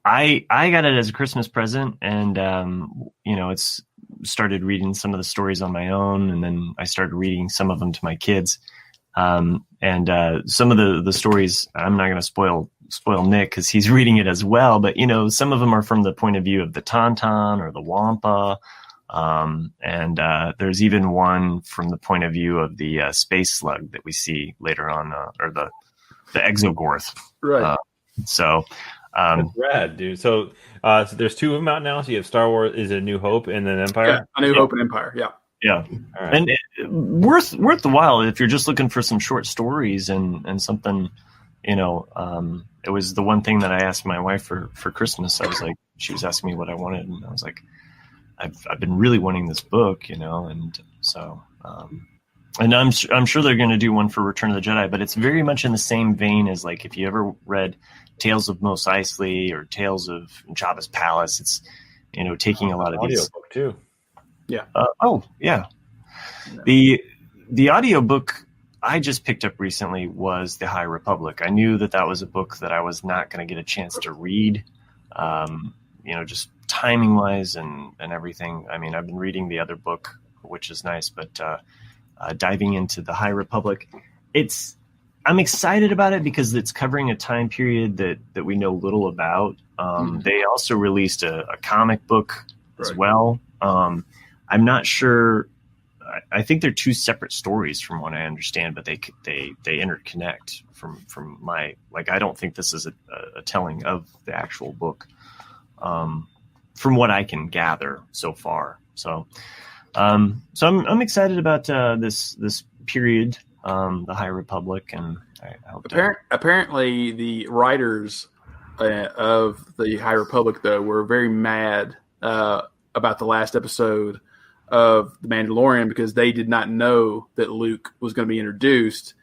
I got it as a Christmas present, and you know, it's started reading some of the stories on my own, and then I started reading some of them to my kids. And some of the stories, I'm not going to spoil Nick because he's reading it as well, but you know, some of them are from the point of view of the Tauntaun or the Wampa. And there's even one from the point of view of the space slug that we see later on, or the Exogorth. Right. That's rad, dude. So there's two of them out now. So you have Star Wars, is it A New Hope, and then Empire? Yeah, A New Hope and Empire, yeah. Yeah. All right. And worth the while if you're just looking for some short stories and something, you know. It was the one thing that I asked my wife for Christmas. I was like, she was asking me what I wanted, and I was like, I've been really wanting this book, you know, and so and I'm sure they're going to do one for Return of the Jedi, but it's very much in the same vein as like if you ever read Tales of Mos Eisley or Tales of Jabba's Palace. It's, you know, taking a lot of these. Audiobook too. Yeah. Yeah. The audiobook I just picked up recently was The High Republic. I knew that was a book that I was not going to get a chance to read, you know, just timing wise and everything. I mean, I've been reading the other book, which is nice, but diving into The High Republic, I'm excited about it because it's covering a time period that we know little about. They also released a comic book as well. I'm not sure. I think they're two separate stories from what I understand, but they interconnect from my, like, I don't think this is a telling of the actual book, from what I can gather so far. So I'm excited about this period, the High Republic, and I hope apparently the writers of the High Republic though were very mad about the last episode of The Mandalorian because they did not know that Luke was going to be introduced,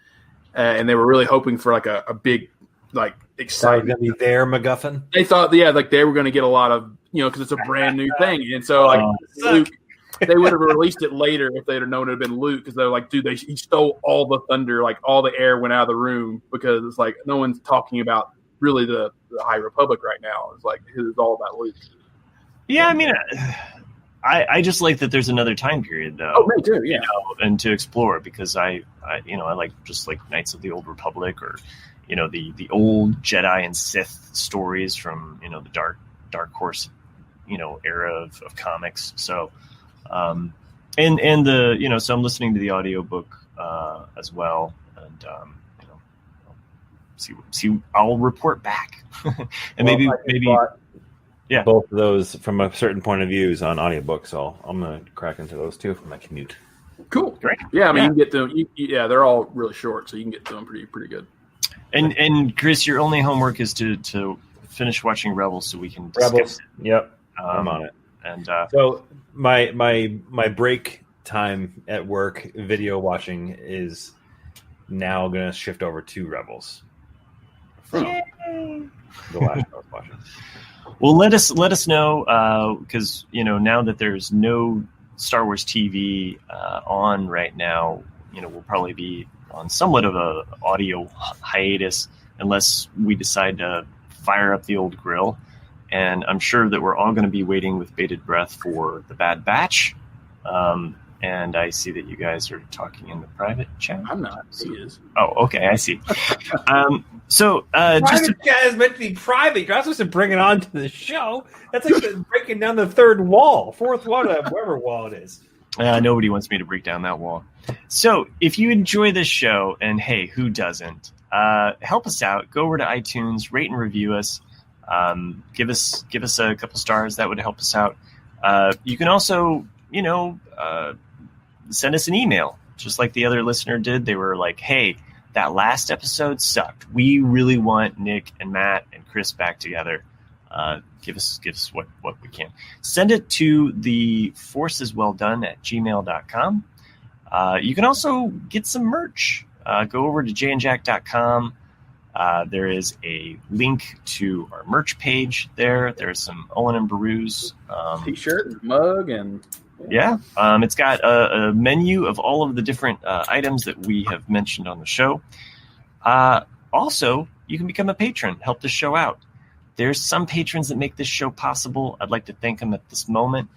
and they were really hoping for like a big, like, excitement. Going to be their MacGuffin. They thought, like they were going to get a lot of, you know, because it's a brand new thing, and so like Luke, they would have released it later if they'd have known it had been Luke, because they're like, dude, he stole all the thunder, like all the air went out of the room, because it's like no one's talking about really the High Republic right now. It's like it's all about Luke. Yeah, I mean, I just like that there's another time period though. Oh, me too. Yeah, you know, and to explore, because I like just like Knights of the Old Republic, or you know, the old Jedi and Sith stories from, you know, the Dark Horse, you know, era of comics. So and the, you know, so I'm listening to the audiobook as well, and you know, see. I'll report back, and maybe yeah, both of those from a certain point of views on audiobooks. So I'm gonna crack into those too for my commute. Cool, great. Yeah, I mean, you can get them. They're all really short, so you can get to them pretty good. And Chris, your only homework is to finish watching Rebels so we can discuss Rebels. it. Yep, I'm on it. And so my break time at work video watching is now going to shift over to Rebels. From the last I was watching. Well, let us know because now that there's no Star Wars TV on right now, we'll probably be on somewhat of a audio hiatus unless we decide to fire up the old grill. And I'm sure that we're all going to be waiting with bated breath for the Bad Batch. And I see that you guys are talking in the private chat. I'm not. He is. Oh, okay. I see. So private chat is meant to be private. You're not supposed to bring it on to the show. That's like breaking down the fourth wall, whatever wall it is. Nobody wants me to break down that wall. So if you enjoy this show, and hey, who doesn't? Help us out. Go over to iTunes, rate and review us. Give us a couple stars. That would help us out. You can also, send us an email, just like the other listener did. They were like, "Hey, that last episode sucked. We really want Nick and Matt and Chris back together. Give us what we can." Send it to the forceswelldone@gmail.com. You can also get some merch. Go over to jandjack.com. There is a link to our merch page there. There's some Owen and Baru's T-shirt and mug and it's got a menu of all of the different items that we have mentioned on the show. Also, you can become a patron, help the show out. There's some patrons that make this show possible. I'd like to thank them at this moment.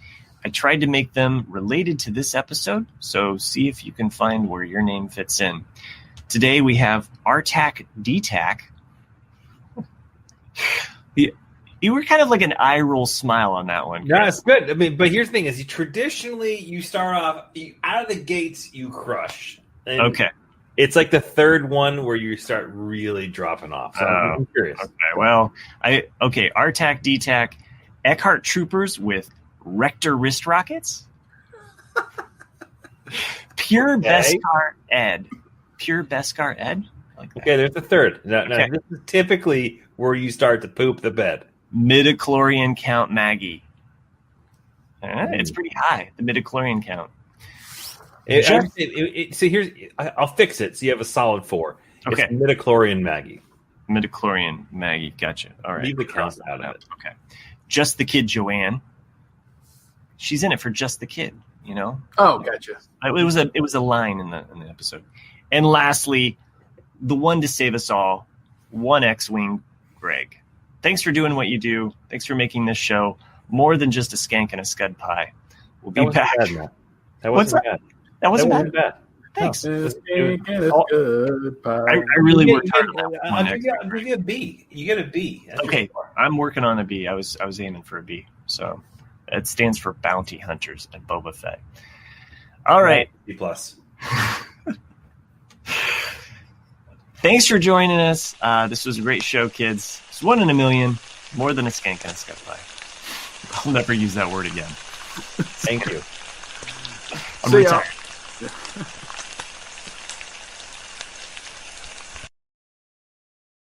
I tried to make them related to this episode, so see if you can find where your name fits in. Today we have Artac DTAC. You were kind of like an eye roll smile on that one. No, it's good. I mean, but here's the thing: is traditionally you start off out of the gates, you crush. And okay, it's like the third one where you start really dropping off. So I'm curious. Okay, well, Artac DTAC, Eckhart Troopers with Rector wrist rockets. Pure Beskar Ed. Pure Beskar Ed. Like that. Okay, there's the third. Now, this is typically where you start to poop the bed. Midichlorian count Maggie. It's pretty high, the midichlorian count. So I'll fix it so you have a solid 4. Okay. It's midichlorian Maggie. Midichlorian Maggie, gotcha. All right. Leave the count out of it. Okay. Just the Kid Joanne. She's in it for Just the Kid, Oh, gotcha. It was a line in the episode. And lastly, the one to save us all, one X-Wing, Greg. Thanks for doing what you do. Thanks for making this show more than just a skank and a scud pie. We'll be back. That wasn't bad. That wasn't bad. Thanks. I really worked hard on that. I'll give you a B. You get a B. That's okay, I'm working on a B. I was aiming for a B. So it stands for Bounty Hunters and Boba Fett. All right. B+. Thanks for joining us. This was a great show, kids. It's 1 in a million, more than a skank and a scud pie. I'll never use that word again. Thank you. I'm retired.